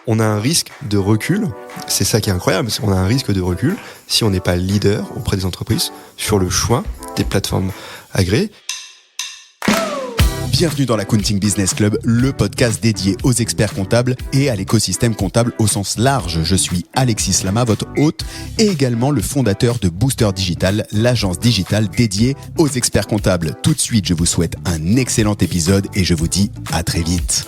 On a un risque de recul, c'est ça qui est incroyable, c'est qu'on a un risque de recul si on n'est pas leader auprès des entreprises sur le choix des plateformes agréées. Bienvenue dans l'Accounting Business Club, le podcast dédié aux experts comptables et à l'écosystème comptable au sens large. Je suis Alexis Lama, votre hôte, et également le fondateur de Booster Digital, l'agence digitale dédiée aux experts comptables. Tout de suite, je vous souhaite un excellent épisode et je vous dis à très vite.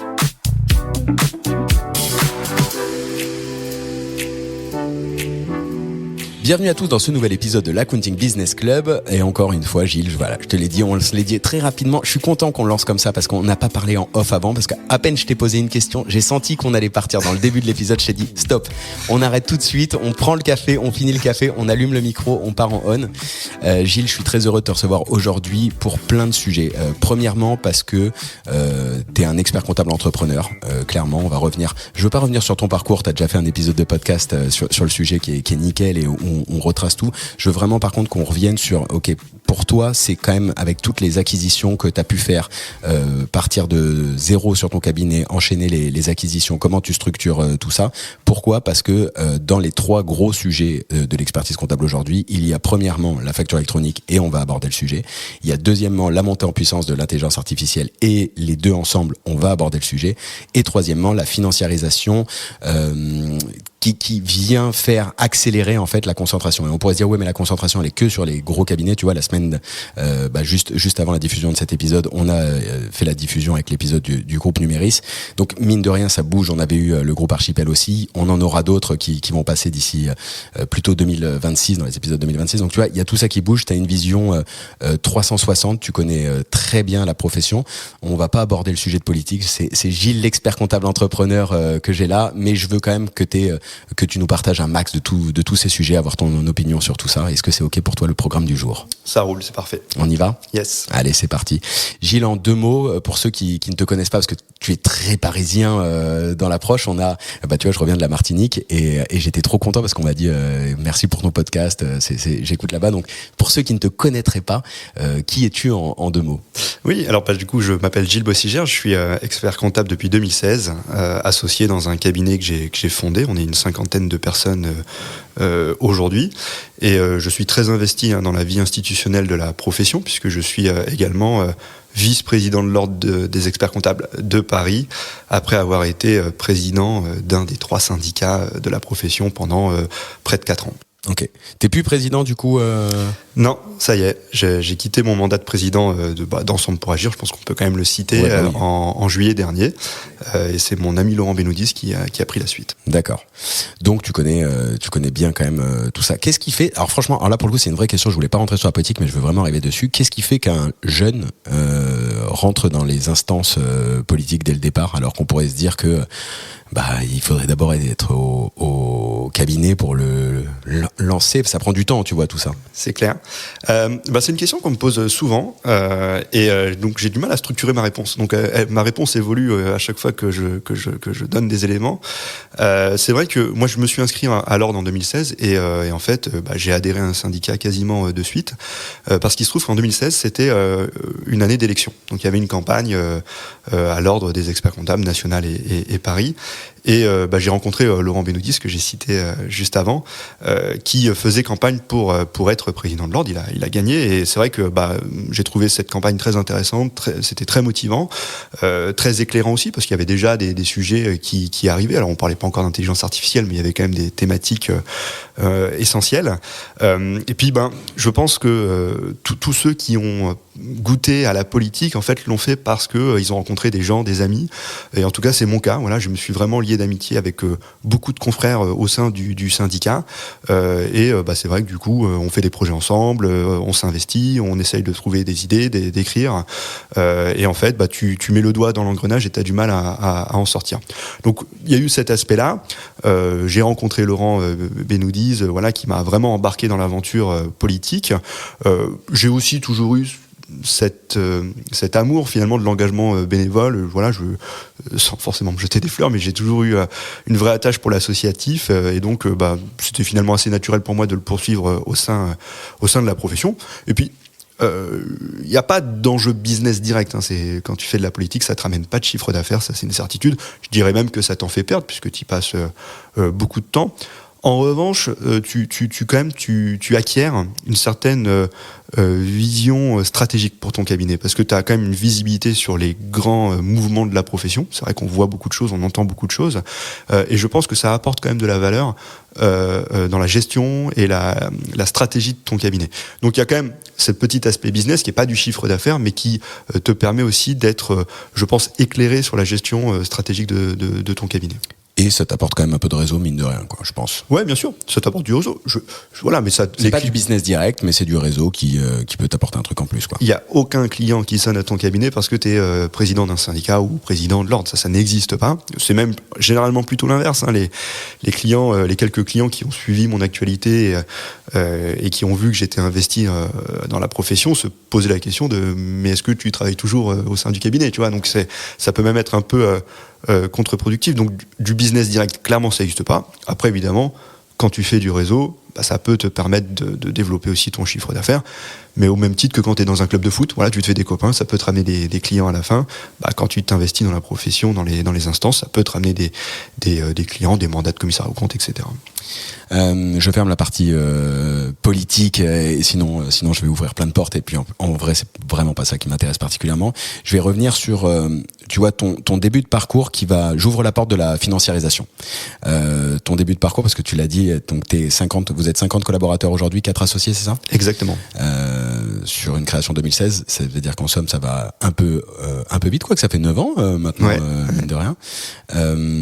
Bienvenue à tous dans ce nouvel épisode de l'Accounting Business Club. Et encore une fois, Gilles, je te l'ai dit, on se l'est dit très rapidement. Je suis content qu'on le lance comme ça parce qu'on n'a pas parlé en off avant. Parce qu'à peine je t'ai posé une question, j'ai senti qu'on allait partir dans le début de l'épisode. Je t'ai dit, stop, on arrête tout de suite, on prend le café, on finit le café, on allume le micro, on part en on. Gilles, je suis très heureux de te recevoir aujourd'hui pour plein de sujets. Premièrement, parce que t'es un expert comptable entrepreneur. Clairement, on va revenir. Je veux pas revenir sur ton parcours. T'as déjà fait un épisode de podcast sur le sujet qui est nickel et où on retrace tout. Je veux vraiment par contre qu'on revienne sur, ok, pour toi, c'est quand même avec toutes les acquisitions que tu as pu faire, partir de zéro sur ton cabinet, enchaîner les acquisitions, comment tu structures tout ça. Pourquoi ? Parce que dans les trois gros sujets de l'expertise comptable aujourd'hui, il y a premièrement la facture électronique et on va aborder le sujet. Il y a deuxièmement la montée en puissance de l'intelligence artificielle et les deux ensemble, on va aborder le sujet. Et troisièmement, la financiarisation qui vient faire accélérer en fait la concentration. Et on pourrait se dire ouais, mais la concentration elle est que sur les gros cabinets. Tu vois, la semaine juste avant la diffusion de cet épisode, on a fait la diffusion avec l'épisode du groupe Numéris. Donc mine de rien, ça bouge. On avait eu le groupe Archipel aussi. On en aura d'autres qui vont passer d'ici plutôt 2026 dans les épisodes 2026. Donc tu vois, il y a tout ça qui bouge. T'as une vision 360. Tu connais très bien la profession. On va pas aborder le sujet de politique. C'est Gilles, l'expert comptable entrepreneur que j'ai là, mais je veux quand même que tu nous partages un max de tous ces sujets, avoir ton opinion sur tout ça. Est-ce que c'est ok pour toi le programme du jour ? Ça roule, c'est parfait. On y va ? Yes. Allez, c'est parti. Gilles, en deux mots, pour ceux qui ne te connaissent pas, parce que tu es très parisien dans l'approche, tu vois, je reviens de la Martinique et j'étais trop content parce qu'on m'a dit merci pour ton podcast, j'écoute là-bas. Donc, pour ceux qui ne te connaîtraient pas, qui es-tu en deux mots ? Oui, alors du coup, je m'appelle Gilles Bossigère, je suis expert comptable depuis 2016, associé dans un cabinet que j'ai fondé. On est une cinquantaine de personnes aujourd'hui et je suis très investi dans la vie institutionnelle de la profession puisque je suis également vice-président de l'ordre des experts comptables de Paris après avoir été président d'un des 3 syndicats de la profession pendant près de 4 ans. Ok. T'es plus président du coup Non, ça y est. J'ai quitté mon mandat de président d'Ensemble pour Agir. Je pense qu'on peut quand même le citer oui. En juillet dernier. Et c'est mon ami Laurent Benoudis qui a pris la suite. D'accord. Donc tu connais bien quand même tout ça. Qu'est-ce qui fait ? Alors franchement, là pour le coup c'est une vraie question. Je voulais pas rentrer sur la politique, mais je veux vraiment arriver dessus. Qu'est-ce qui fait qu'un jeune rentre dans les instances politiques dès le départ, alors qu'on pourrait se dire que il faudrait d'abord être au cabinet pour le lancer. Ça prend du temps, tu vois, tout ça. C'est clair. C'est une question qu'on me pose souvent donc j'ai du mal à structurer ma réponse. Donc ma réponse évolue à chaque fois que je donne des éléments. C'est vrai que moi je me suis inscrit à l'ordre en 2016 et en fait j'ai adhéré à un syndicat quasiment de suite parce qu'il se trouve qu'en 2016 c'était une année d'élection. Donc il y avait une campagne à l'ordre des experts comptables national et Paris. Et j'ai rencontré Laurent Benoudis que j'ai cité juste avant, qui faisait campagne pour être président de l'ordre. Il a gagné et c'est vrai que j'ai trouvé cette campagne très intéressante, c'était très motivant, très éclairant aussi parce qu'il y avait déjà des sujets qui arrivaient. Alors on parlait pas encore d'intelligence artificielle, mais il y avait quand même des thématiques essentielles. Et puis je pense que tous ceux qui ont goûté à la politique en fait l'ont fait parce que ils ont rencontré des gens, des amis. Et en tout cas c'est mon cas. Voilà, je me suis vraiment lié d'amitié avec beaucoup de confrères au sein du syndicat c'est vrai que du coup on fait des projets ensemble, on s'investit, on essaye de trouver des idées, d'écrire et en fait tu mets le doigt dans l'engrenage et t'as du mal à en sortir. Donc il y a eu cet aspect là. J'ai rencontré Laurent Benoudis qui m'a vraiment embarqué dans l'aventure politique. J'ai aussi toujours eu cet amour finalement de l'engagement bénévole. Sans forcément me jeter des fleurs, mais j'ai toujours eu une vraie attache pour l'associatif et donc c'était finalement assez naturel pour moi de le poursuivre au sein de la profession. Et puis il n'y a pas d'enjeu business direct. Hein. C'est, quand tu fais de la politique, ça te ramène pas de chiffre d'affaires, ça c'est une certitude. Je dirais même que ça t'en fait perdre puisque tu y passes beaucoup de temps. En revanche, tu acquiers une certaine vision stratégique pour ton cabinet, parce que tu as quand même une visibilité sur les grands mouvements de la profession. C'est vrai qu'on voit beaucoup de choses, on entend beaucoup de choses, et je pense que ça apporte quand même de la valeur dans la gestion et la stratégie de ton cabinet. Donc il y a quand même ce petit aspect business qui n'est pas du chiffre d'affaires, mais qui te permet aussi d'être, je pense, éclairé sur la gestion stratégique de ton cabinet. Et ça t'apporte quand même un peu de réseau, mine de rien, quoi, je pense. Ouais, bien sûr, ça t'apporte du réseau. Voilà, mais ça. C'est pas du business direct, mais c'est du réseau qui peut t'apporter un truc en plus, quoi. Il y a aucun client qui sonne à ton cabinet parce que t'es président d'un syndicat ou président de l'ordre. Ça n'existe pas. C'est même généralement plutôt l'inverse. Hein. Les clients, les quelques clients qui ont suivi mon actualité et qui ont vu que j'étais investi dans la profession se posaient la question de mais est-ce que tu travailles toujours au sein du cabinet, tu vois? Donc ça peut même être un peu contre-productif. Donc du business direct, clairement, ça n'existe pas. Après, évidemment, quand tu fais du réseau, bah, ça peut te permettre de développer aussi ton chiffre d'affaires. Mais au même titre que quand tu es dans un club de foot, voilà, tu te fais des copains, ça peut te ramener des clients à la fin. Bah, quand tu t'investis dans la profession, dans les instances, ça peut te ramener des clients, des mandats de commissaire aux comptes, etc. Je ferme la partie politique et sinon je vais ouvrir plein de portes et puis en vrai c'est vraiment pas ça qui m'intéresse particulièrement. Je vais revenir sur tu vois ton début de parcours j'ouvre la porte de la financiarisation. Ton début de parcours, parce que tu l'as dit, donc vous êtes 50 collaborateurs aujourd'hui, 4 associés, c'est ça? Exactement. Sur une création 2016, ça veut dire qu'en somme ça va un peu vite, quoi, que ça fait 9 ans maintenant, ouais. Mine de rien.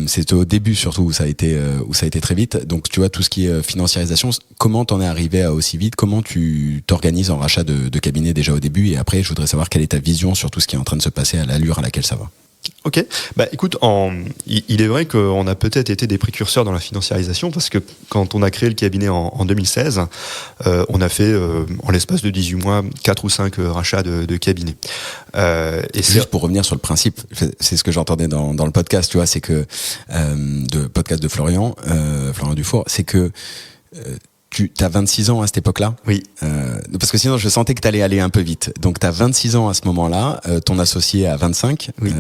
C'est au début surtout où ça a été très vite. Donc tu vois, tout ce qui est financiarisation, comment t'en es arrivé à aussi vite? Comment tu t'organises en rachat de cabinet déjà au début? Et après, je voudrais savoir quelle est ta vision sur tout ce qui est en train de se passer à l'allure à laquelle ça va. Ok, bah écoute, il est vrai qu'on a peut-être été des précurseurs dans la financiarisation parce que quand on a créé le cabinet en 2016, on a fait en l'espace de 18 mois 4 ou 5 rachats de cabinets. Et juste pour revenir sur le principe, c'est ce que j'entendais dans le podcast, tu vois, c'est que de podcast de Florian Dufour, c'est que tu as 26 ans à cette époque-là? Oui. Parce que sinon, je sentais que tu allais aller un peu vite. Donc, tu as 26 ans à ce moment-là, ton associé a 25, oui.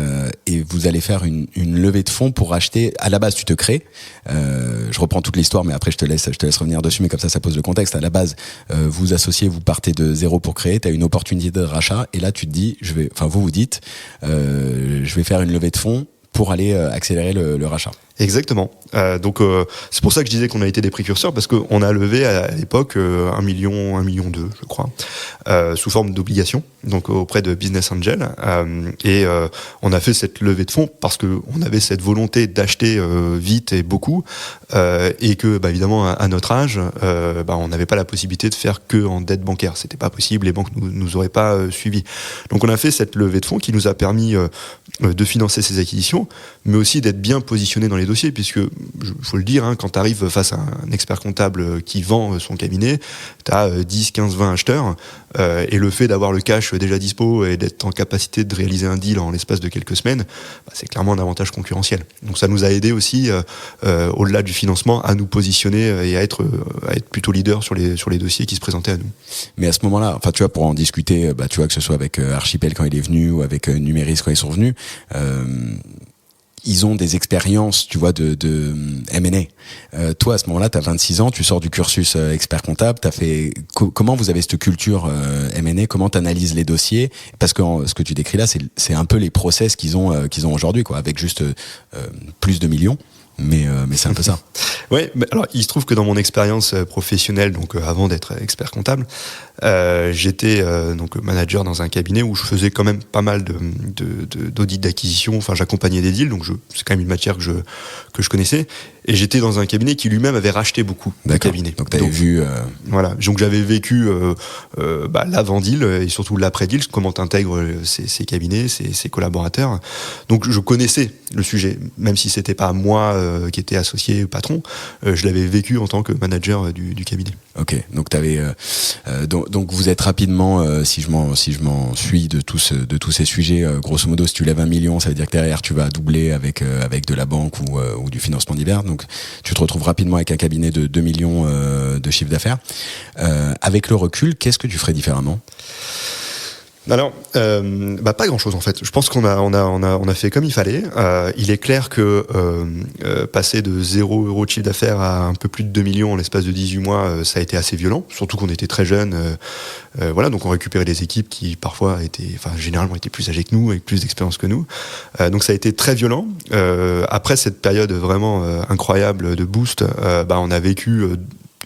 Et vous allez faire une levée de fonds pour acheter. À la base, tu te crées. Je reprends toute l'histoire, mais après, je te laisse revenir dessus, mais comme ça pose le contexte. À la base, vous associez, vous partez de zéro pour créer, tu as une opportunité de rachat, et là, tu te dis, vous dites, je vais faire une levée de fonds pour aller accélérer le rachat. Exactement. Donc c'est pour ça que je disais qu'on a été des précurseurs parce qu'on a levé à l'époque 1 million 2, je crois, sous forme d'obligation, donc auprès de Business Angel. Et on a fait cette levée de fonds parce que on avait cette volonté d'acheter vite et beaucoup, et que bah, évidemment à notre âge, on n'avait pas la possibilité de faire que en dette bancaire. C'était pas possible, les banques nous auraient pas suivis. Donc on a fait cette levée de fonds qui nous a permis de financer ces acquisitions, mais aussi d'être bien positionné dans les dossiers, puisque, faut le dire, hein, quand tu arrives face à un expert comptable qui vend son cabinet, tu as 10, 15, 20 acheteurs, et le fait d'avoir le cash déjà dispo et d'être en capacité de réaliser un deal en l'espace de quelques semaines, c'est clairement un avantage concurrentiel. Donc ça nous a aidé aussi, au-delà du financement, à nous positionner et à être plutôt leader sur les dossiers qui se présentaient à nous. Mais à ce moment-là, enfin tu vois, pour en discuter, tu vois, que ce soit avec Archipel quand il est venu ou avec Numéris quand ils sont venus, ils ont des expériences, tu vois, de M&A. Toi, à ce moment-là, tu as 26 ans, tu sors du cursus expert comptable, comment vous avez cette culture M&A, comment tu analyses les dossiers? Parce que ce que tu décris là, c'est un peu les process qu'ils ont aujourd'hui, quoi, avec juste plus de millions. Mais c'est un peu ça. Ouais, alors il se trouve que dans mon expérience professionnelle, donc avant d'être expert comptable, j'étais donc manager dans un cabinet où je faisais quand même pas mal d'audits d'acquisition. Enfin, j'accompagnais des deals, donc c'est quand même une matière que je connaissais. Et j'étais dans un cabinet qui lui-même avait racheté beaucoup de cabinets. Donc t'avais vu. Voilà. Donc j'avais vécu l'avant-deal et surtout l'après-deal, comment t'intègres ces cabinets, ces collaborateurs. Donc je connaissais le sujet, même si c'était pas moi qui était associé patron, je l'avais vécu en tant que manager du cabinet. Ok, donc donc vous êtes rapidement, si je m'en suis de tous ces sujets, grosso modo, si tu lèves 1 million, ça veut dire que derrière tu vas doubler avec de la banque ou du financement divers. Donc tu te retrouves rapidement avec un cabinet de 2 millions de chiffre d'affaires. Avec le recul, qu'est-ce que tu ferais différemment ? Alors, pas grand-chose en fait. Je pense qu'on a fait comme il fallait. Il est clair que passer de 0 € de chiffre d'affaires à un peu plus de 2 millions en l'espace de 18 mois, ça a été assez violent. Surtout qu'on était très jeunes. Voilà, donc on récupérait des équipes qui parfois généralement étaient plus âgées que nous, avec plus d'expérience que nous. Donc ça a été très violent. Après cette période vraiment incroyable de boost, on a vécu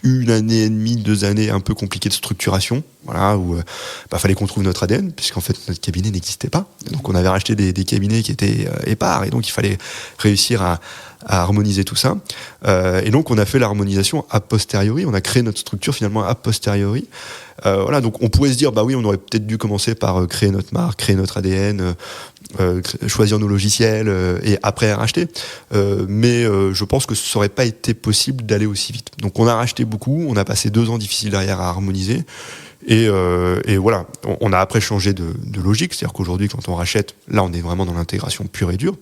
1 année et demie, 2 années un peu compliquées de structuration, voilà, où fallait qu'on trouve notre ADN, puisqu'en fait notre cabinet n'existait pas. Donc on avait racheté des cabinets qui étaient épars, et donc il fallait réussir à harmoniser tout ça. Et donc on a fait l'harmonisation a posteriori, on a créé notre structure finalement a posteriori. Voilà, donc on pourrait se dire, oui, on aurait peut-être dû commencer par créer notre marque, créer notre ADN, choisir nos logiciels et après racheter. Mais je pense que ça n'aurait pas été possible d'aller aussi vite. Donc on a racheté beaucoup, on a passé 2 ans difficiles derrière à harmoniser. Et voilà, on a après changé de logique, c'est-à-dire qu'aujourd'hui, quand on rachète, là, on est vraiment dans l'intégration pure et dure.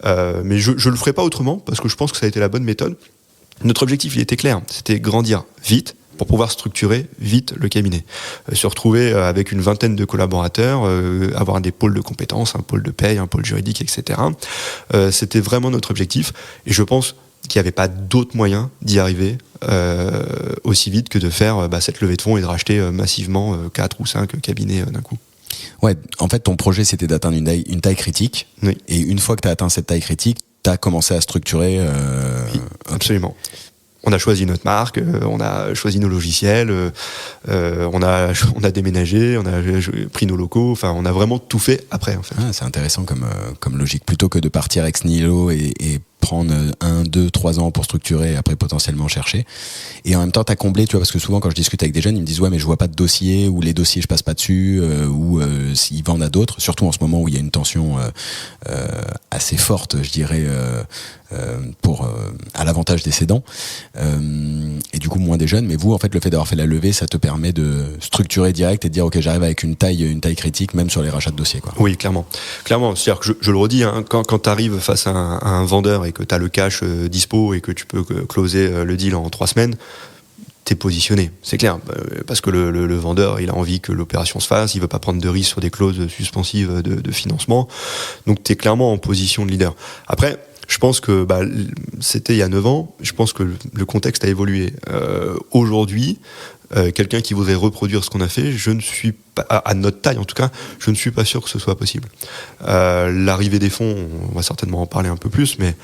Mais je le ferai pas autrement, parce que je pense que ça a été la bonne méthode. Notre objectif, il était clair, c'était grandir vite, pour pouvoir structurer vite le cabinet. Se retrouver avec une vingtaine de collaborateurs, avoir des pôles de compétences, un pôle de paye, un pôle juridique, etc. C'était vraiment notre objectif. Et je pense qu'il n'y avait pas d'autre moyen d'y arriver aussi vite que de faire cette levée de fonds et de racheter massivement 4 ou 5 cabinets d'un coup. Ouais, en fait, ton projet, c'était d'atteindre une taille critique. Oui. Et une fois que tu as atteint cette taille critique, tu as commencé à structurer... Oui, absolument. On a choisi notre marque, on a choisi nos logiciels, on a déménagé, on a pris nos locaux, enfin on a vraiment tout fait après en fait. Ah, c'est intéressant comme logique, plutôt que de partir ex nihilo et prendre 1, 2, 3 ans pour structurer et après potentiellement chercher. Et en même temps, t'as comblé, tu vois, parce que souvent quand je discute avec des jeunes, ils me disent ouais mais je vois pas de dossier, ou les dossiers je passe pas dessus, ou s'ils vendent à d'autres, surtout en ce moment où il y a une tension assez forte, je dirais, à l'avantage des cédants. Et du coup moins des jeunes, mais vous en fait le fait d'avoir fait la levée, ça te permet de structurer direct et de dire ok, j'arrive avec une taille critique même sur les rachats de dossiers, quoi. Oui, clairement, c'est-à-dire que je le redis, hein, quand tu arrives face à un vendeur et que tu as le cash dispo et que tu peux closer le deal en 3 semaines, t'es positionné, c'est clair, parce que le vendeur il a envie que l'opération se fasse, il veut pas prendre de risques sur des clauses suspensives de financement, donc t'es clairement en position de leader. Après, je pense que c'était il y a 9 ans, je pense que le contexte a évolué. Aujourd'hui, quelqu'un qui voudrait reproduire ce qu'on a fait, je ne suis pas, à notre taille en tout cas, je ne suis pas sûr que ce soit possible. L'arrivée des fonds, on va certainement en parler un peu plus, mais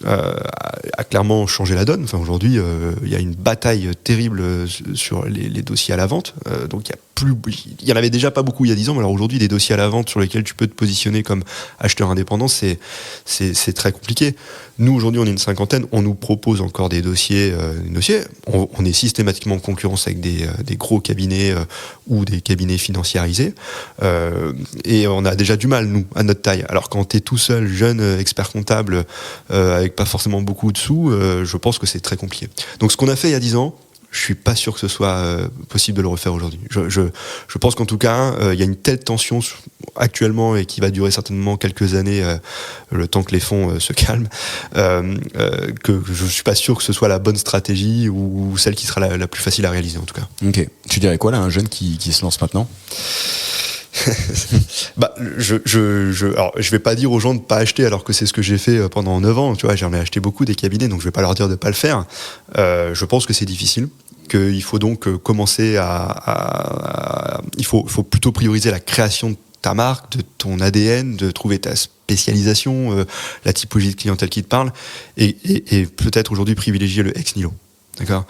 a clairement changé la donne. Enfin, aujourd'hui, il y a une bataille terrible sur les dossiers à la vente. Donc il y en avait déjà pas beaucoup il y a 10 ans, mais alors aujourd'hui, des dossiers à la vente sur lesquels tu peux te positionner comme acheteur indépendant, c'est très compliqué. Nous, aujourd'hui, on est une 50aine, on nous propose encore des dossiers. On est systématiquement en concurrence avec des gros cabinets ou des cabinets financiarisés. Et on a déjà du mal, nous, à notre taille. Alors quand t'es tout seul, jeune, expert comptable, avec pas forcément beaucoup de sous, je pense que c'est très compliqué. Donc ce qu'on a fait il y a 10 ans, je suis pas sûr que ce soit possible de le refaire aujourd'hui. Je pense qu'en tout cas, il y a une telle tension actuellement et qui va durer certainement quelques années, le temps que les fonds se calment, que je suis pas sûr que ce soit la bonne stratégie ou celle qui sera la plus facile à réaliser en tout cas. Ok. Tu dirais quoi là, un jeune qui se lance maintenant ? Alors, je vais pas dire aux gens de pas acheter alors que c'est ce que j'ai fait pendant 9 ans. Tu vois, j'en ai acheté beaucoup des cabinets, donc je vais pas leur dire de pas le faire. Je pense que c'est difficile, qu'il faut donc commencer il faut plutôt prioriser la création de ta marque, de ton ADN, de trouver ta spécialisation, la typologie de clientèle qui te parle, et peut-être aujourd'hui privilégier le ex nihilo. D'accord.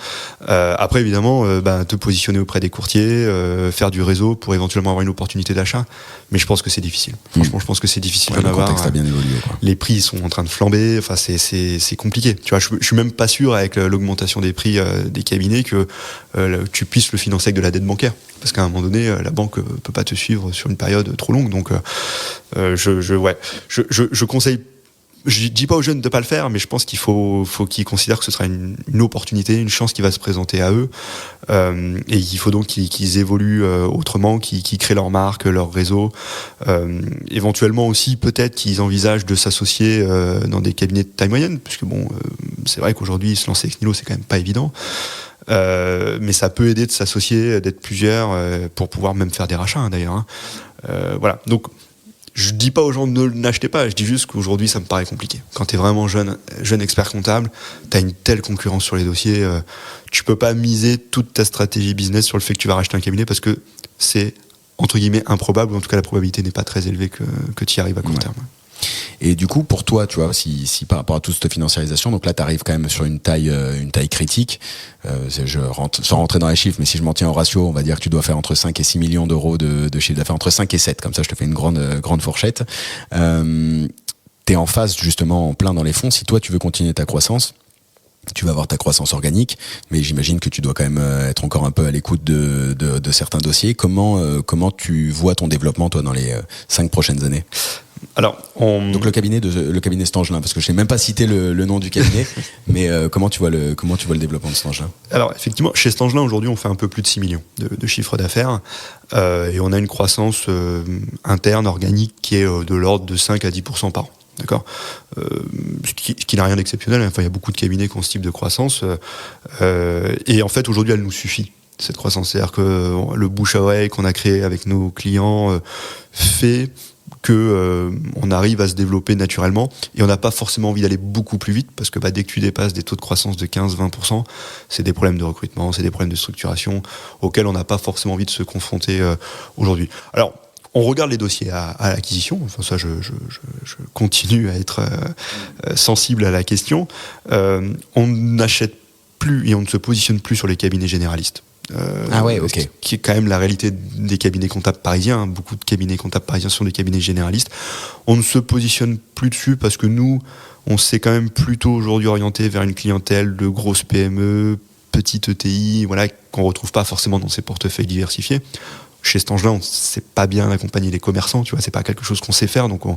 Après, évidemment, te positionner auprès des courtiers, faire du réseau pour éventuellement avoir une opportunité d'achat. Mais je pense que c'est difficile. Franchement, je pense que c'est difficile d'en avoir. Le contexte a bien évolué, quoi. Les prix sont en train de flamber. Enfin, c'est compliqué. Tu vois, je suis même pas sûr avec l'augmentation des prix des cabinets que tu puisses le financer avec de la dette bancaire. Parce qu'à un moment donné, la banque peut pas te suivre sur une période trop longue. Donc, je conseille je dis pas aux jeunes de pas le faire, mais je pense qu'il faut qu'ils considèrent que ce sera une opportunité, une chance qui va se présenter à eux, et il faut donc qu'ils évoluent autrement, qu'ils créent leur marque, leur réseau, éventuellement aussi peut-être qu'ils envisagent de s'associer dans des cabinets de taille moyenne, puisque bon, c'est vrai qu'aujourd'hui se lancer avec Nilo c'est quand même pas évident. Mais ça peut aider de s'associer, d'être plusieurs, pour pouvoir même faire des rachats, hein, d'ailleurs. Hein. Voilà. Donc, je dis pas aux gens ne n'achetez pas, je dis juste qu'aujourd'hui ça me paraît compliqué. Quand t'es vraiment jeune expert comptable, t'as une telle concurrence sur les dossiers, tu peux pas miser toute ta stratégie business sur le fait que tu vas racheter un cabinet parce que c'est entre guillemets improbable, ou en tout cas la probabilité n'est pas très élevée que tu y arrives à court terme. Et du coup, pour toi, tu vois, si par rapport à toute cette financiarisation, donc là, tu arrives quand même sur une taille critique. Sans rentrer dans les chiffres, mais si je m'en tiens au ratio, on va dire que tu dois faire entre 5 et 6 millions d'euros de chiffre d'affaires, entre 5 et 7, comme ça, je te fais une grande fourchette. T'es en phase, justement, en plein dans les fonds. Si toi, tu veux continuer ta croissance, tu vas avoir ta croissance organique, mais j'imagine que tu dois quand même être encore un peu à l'écoute de certains dossiers. Comment tu vois ton développement, toi, dans les 5 prochaines années ? Alors, donc le cabinet Stangelin, parce que je n'ai même pas cité le nom du cabinet, mais comment tu vois le développement de Stangelin ? Alors effectivement, chez Stangelin aujourd'hui, on fait un peu plus de 6 millions de chiffre d'affaires, et on a une croissance interne organique qui est de l'ordre de 5 à 10% par an. D'accord, ce qui n'a rien d'exceptionnel. Enfin, il y a beaucoup de cabinets qui ont ce type de croissance, et en fait aujourd'hui, elle nous suffit. Cette croissance, c'est-à-dire que le bouche à oreille qu'on a créé avec nos clients fait que on arrive à se développer naturellement, et on n'a pas forcément envie d'aller beaucoup plus vite, parce que dès que tu dépasses des taux de croissance de 15-20%, c'est des problèmes de recrutement, c'est des problèmes de structuration auxquels on n'a pas forcément envie de se confronter aujourd'hui. Alors, on regarde les dossiers à l'acquisition, enfin ça je continue à être sensible à la question. On n'achète plus et on ne se positionne plus sur les cabinets généralistes. Ok. Qui est quand même la réalité des cabinets comptables parisiens. Beaucoup de cabinets comptables parisiens sont des cabinets généralistes. On ne se positionne plus dessus parce que nous, on s'est quand même plutôt aujourd'hui orienté vers une clientèle de grosses PME, petites ETI, voilà, qu'on retrouve pas forcément dans ces portefeuilles diversifiés. Chez Stangelin, on ne sait pas bien accompagner les commerçants, tu vois, c'est pas quelque chose qu'on sait faire, donc on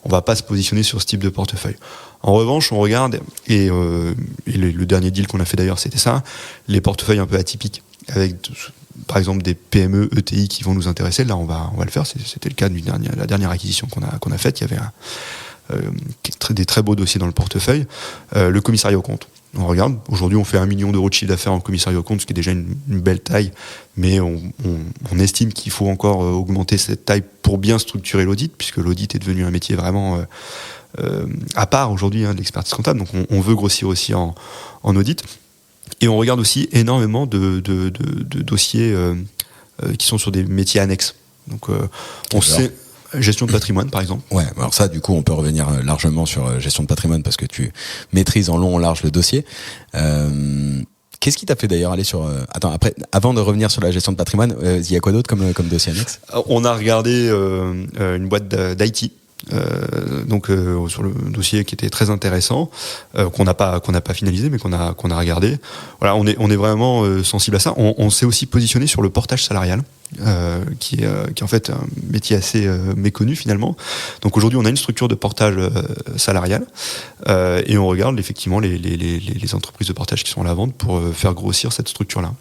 va pas se positionner sur ce type de portefeuille. En revanche, on regarde, et le dernier deal qu'on a fait d'ailleurs, c'était ça, les portefeuilles un peu atypiques, avec par exemple des PME, ETI qui vont nous intéresser. Là, on va le faire. C'était le cas de la dernière acquisition qu'on a faite. Il y avait des très beaux dossiers dans le portefeuille. Le commissariat aux comptes. On regarde. Aujourd'hui, on fait 1 million d'euros de chiffre d'affaires en commissariat aux comptes, ce qui est déjà une belle taille. Mais on estime qu'il faut encore augmenter cette taille pour bien structurer l'audit, puisque l'audit est devenu un métier vraiment à part aujourd'hui, de l'expertise comptable. Donc, on veut grossir aussi en audit. Et on regarde aussi énormément de dossiers qui sont sur des métiers annexes. Donc, on sait gestion de patrimoine, par exemple. Ouais, alors ça, du coup, on peut revenir largement sur gestion de patrimoine parce que tu maîtrises en long, en large le dossier. Qu'est-ce qui t'a fait d'ailleurs aller sur... avant de revenir sur la gestion de patrimoine, il y a quoi d'autre comme dossier annexe ? On a regardé une boîte d'IT. Sur le dossier qui était très intéressant, qu'on n'a pas finalisé, mais qu'on a regardé. Voilà, on est vraiment sensible à ça. On s'est aussi positionné sur le portage salarial, qui est en fait un métier assez méconnu finalement. Donc aujourd'hui, on a une structure de portage salarial, et on regarde effectivement les entreprises de portage qui sont à la vente pour faire grossir cette structure-là.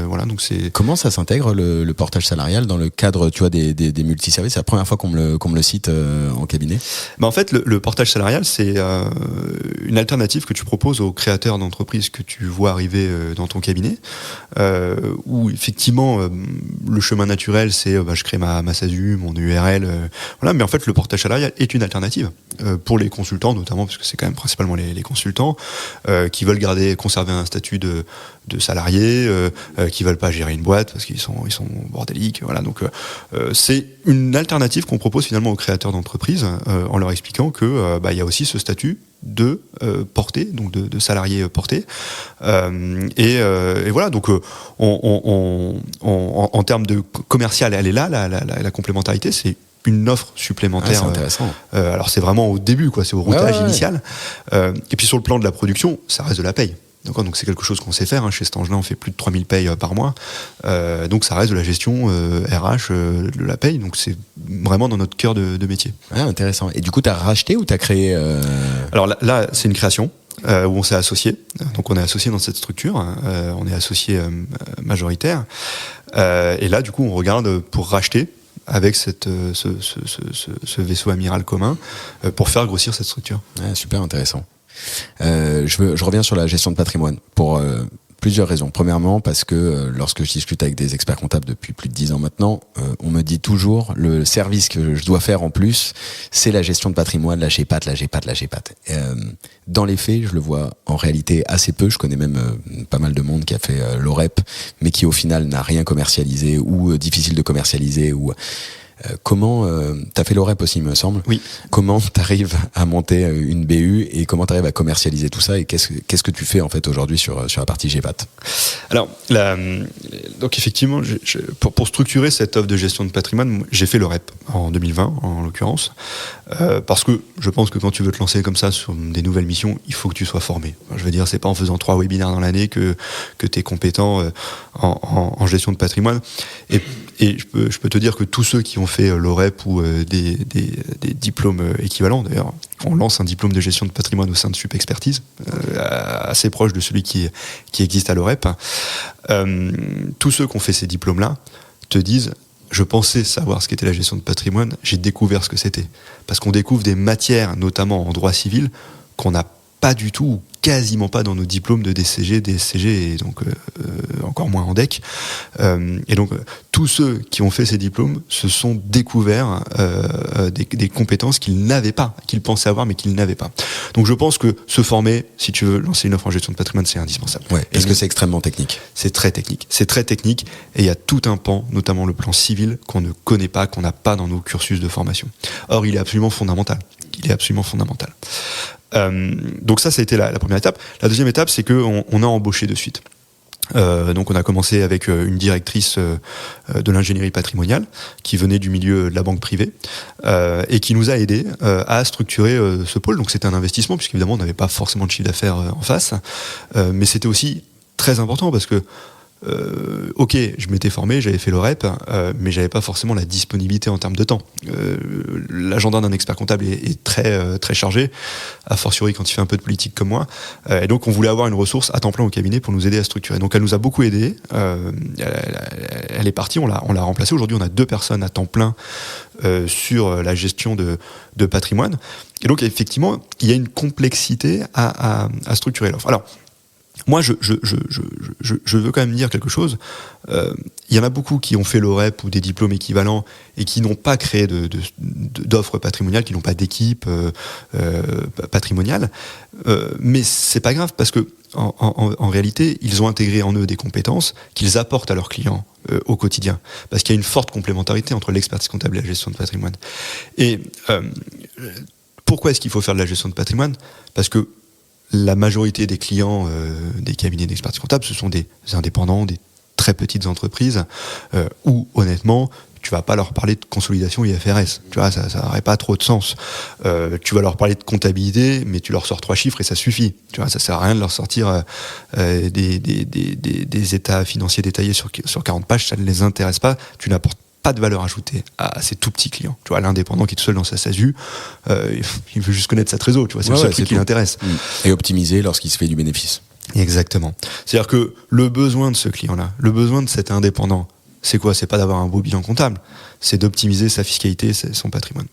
Voilà, donc c'est... Comment ça s'intègre le portage salarial dans le cadre, tu vois, des multiservices ? C'est la première fois qu'on me le cite en cabinet. En fait, le portage salarial, c'est une alternative que tu proposes aux créateurs d'entreprises que tu vois arriver dans ton cabinet, où effectivement le chemin naturel, c'est je crée ma SASU, mon URL, voilà. Mais en fait, le portage salarial est une alternative pour les consultants, notamment parce que c'est quand même principalement les consultants qui veulent conserver un statut de salarié, qui veulent pas gérer une boîte parce qu'ils sont bordéliques, voilà. Donc c'est une alternative qu'on propose finalement aux créateurs d'entreprises en leur expliquant que il y a aussi ce statut de porté, donc de salarié porté, et voilà. Donc en termes de commercial, elle est là, la complémentarité, c'est une offre supplémentaire. C'est intéressant. Alors c'est vraiment au début, quoi, c'est au routage initial. Et puis sur le plan de la production, ça reste de la paye. D'accord, donc c'est quelque chose qu'on sait faire. Chez Stangelin, on fait plus de 3000 payes par mois. Donc ça reste de la gestion RH de la paye. Donc c'est vraiment dans notre cœur de métier. Ah, intéressant. Et du coup, tu as racheté ou tu as créé Alors là, c'est une création où on s'est associé. Donc on est associé dans cette structure. On est associé majoritaire. Et là, du coup, on regarde pour racheter avec ce vaisseau amiral commun pour faire grossir cette structure. Ah, super intéressant. Je reviens sur la gestion de patrimoine pour plusieurs raisons. Premièrement, parce que lorsque je discute avec des experts comptables depuis plus de 10 ans maintenant, on me dit toujours le service que je dois faire en plus, c'est la gestion de patrimoine, la GPAT. Dans les faits, je le vois en réalité assez peu. Je connais même pas mal de monde qui a fait l'OREP, mais qui au final n'a rien commercialisé ou difficile de commercialiser ou... Comment t'as fait l'OREP aussi, il me semble. Oui. Comment t'arrives à monter une BU et comment t'arrives à commercialiser tout ça et qu'est-ce que tu fais en fait aujourd'hui sur la partie GPAT? Alors, donc effectivement, pour structurer cette offre de gestion de patrimoine, j'ai fait l'OREP en 2020, en l'occurrence, parce que je pense que quand tu veux te lancer comme ça sur des nouvelles missions, il faut que tu sois formé. Je veux dire, c'est pas en faisant 3 webinaires dans l'année que t'es compétent en gestion de patrimoine. Et je peux te dire que tous ceux qui ont fait l'OREP ou des diplômes équivalents, d'ailleurs, on lance un diplôme de gestion de patrimoine au sein de Sup Expertise, assez proche de celui qui existe à l'OREP. Tous ceux qui ont fait ces diplômes-là te disent: je pensais savoir ce qu'était la gestion de patrimoine, j'ai découvert ce que c'était. Parce qu'on découvre des matières, notamment en droit civil, qu'on n'a pas du tout, ou quasiment pas dans nos diplômes de DCG, DSCG et donc encore moins en DEC. Et donc tous ceux qui ont fait ces diplômes se sont découverts des compétences qu'ils n'avaient pas, qu'ils pensaient avoir mais qu'ils n'avaient pas. Donc je pense que se former, si tu veux lancer une offre en gestion de patrimoine, c'est indispensable. Ouais, parce que c'est extrêmement technique. C'est très technique. C'est très technique et il y a tout un pan, notamment le plan civil, qu'on ne connaît pas, qu'on n'a pas dans nos cursus de formation. Or, il est absolument fondamental. Donc ça a été la première étape. La deuxième étape, c'est qu'on a embauché de suite. Donc on a commencé avec une directrice de l'ingénierie patrimoniale qui venait du milieu de la banque privée et qui nous a aidés à structurer ce pôle. Donc c'était un investissement puisqu'évidemment on n'avait pas forcément de chiffre d'affaires en face, mais c'était aussi très important parce que ok, je m'étais formé, j'avais fait l'OREP, mais j'avais pas forcément la disponibilité en termes de temps. L'agenda d'un expert comptable est très très chargé, a fortiori quand il fait un peu de politique comme moi. Et donc on voulait avoir une ressource à temps plein au cabinet pour nous aider à structurer. Donc elle nous a beaucoup aidé. Elle est partie, on l'a remplacée. Aujourd'hui, on a 2 personnes à temps plein sur la gestion de patrimoine. Et donc effectivement, il y a une complexité à structurer l'offre. Alors moi, je veux quand même dire quelque chose. Il y en a beaucoup qui ont fait l'OREP ou des diplômes équivalents et qui n'ont pas créé d'offres patrimoniales, qui n'ont pas d'équipe patrimoniale. Mais c'est pas grave parce que en réalité, ils ont intégré en eux des compétences qu'ils apportent à leurs clients au quotidien. Parce qu'il y a une forte complémentarité entre l'expertise comptable et la gestion de patrimoine. Et pourquoi est-ce qu'il faut faire de la gestion de patrimoine ? Parce que la majorité des clients des cabinets d'expertise comptable, ce sont des indépendants, des très petites entreprises où, honnêtement, tu vas pas leur parler de consolidation IFRS. Tu vois, ça n'aurait pas trop de sens. Tu vas leur parler de comptabilité, mais tu leur sors 3 chiffres et ça suffit. Tu vois, ça sert à rien de leur sortir des états financiers détaillés sur 40 pages, ça ne les intéresse pas. Tu n'apportes pas de valeur ajoutée à ces tout petits clients. Tu vois, l'indépendant qui est tout seul dans sa SASU, il veut juste connaître sa trésor, tu vois, c'est le seul truc qui l'intéresse. Et optimiser lorsqu'il se fait du bénéfice. Exactement. C'est-à-dire que le besoin de ce client-là, le besoin de cet indépendant, c'est quoi ? C'est pas d'avoir un beau bilan comptable, c'est d'optimiser sa fiscalité, son patrimoine.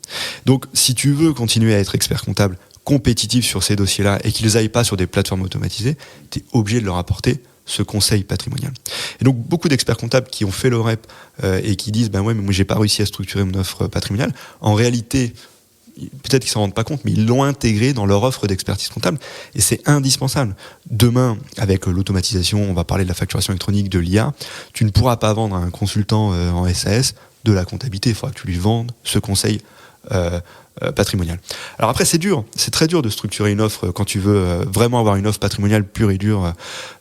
Donc, si tu veux continuer à être expert comptable compétitif sur ces dossiers-là et qu'ils aillent pas sur des plateformes automatisées, tu es obligé de leur apporter ce conseil patrimonial. Et donc beaucoup d'experts comptables qui ont fait l'OREP et qui disent ouais, mais moi j'ai pas réussi à structurer mon offre patrimoniale, en réalité peut-être qu'ils s'en rendent pas compte, mais ils l'ont intégré dans leur offre d'expertise comptable et c'est indispensable. Demain, avec l'automatisation, on va parler de la facturation électronique, de l'IA, tu ne pourras pas vendre à un consultant en SAS de la comptabilité, il faudra que tu lui vendes ce conseil patrimonial. Alors après c'est dur, c'est très dur de structurer une offre quand tu veux vraiment avoir une offre patrimoniale pure et dure.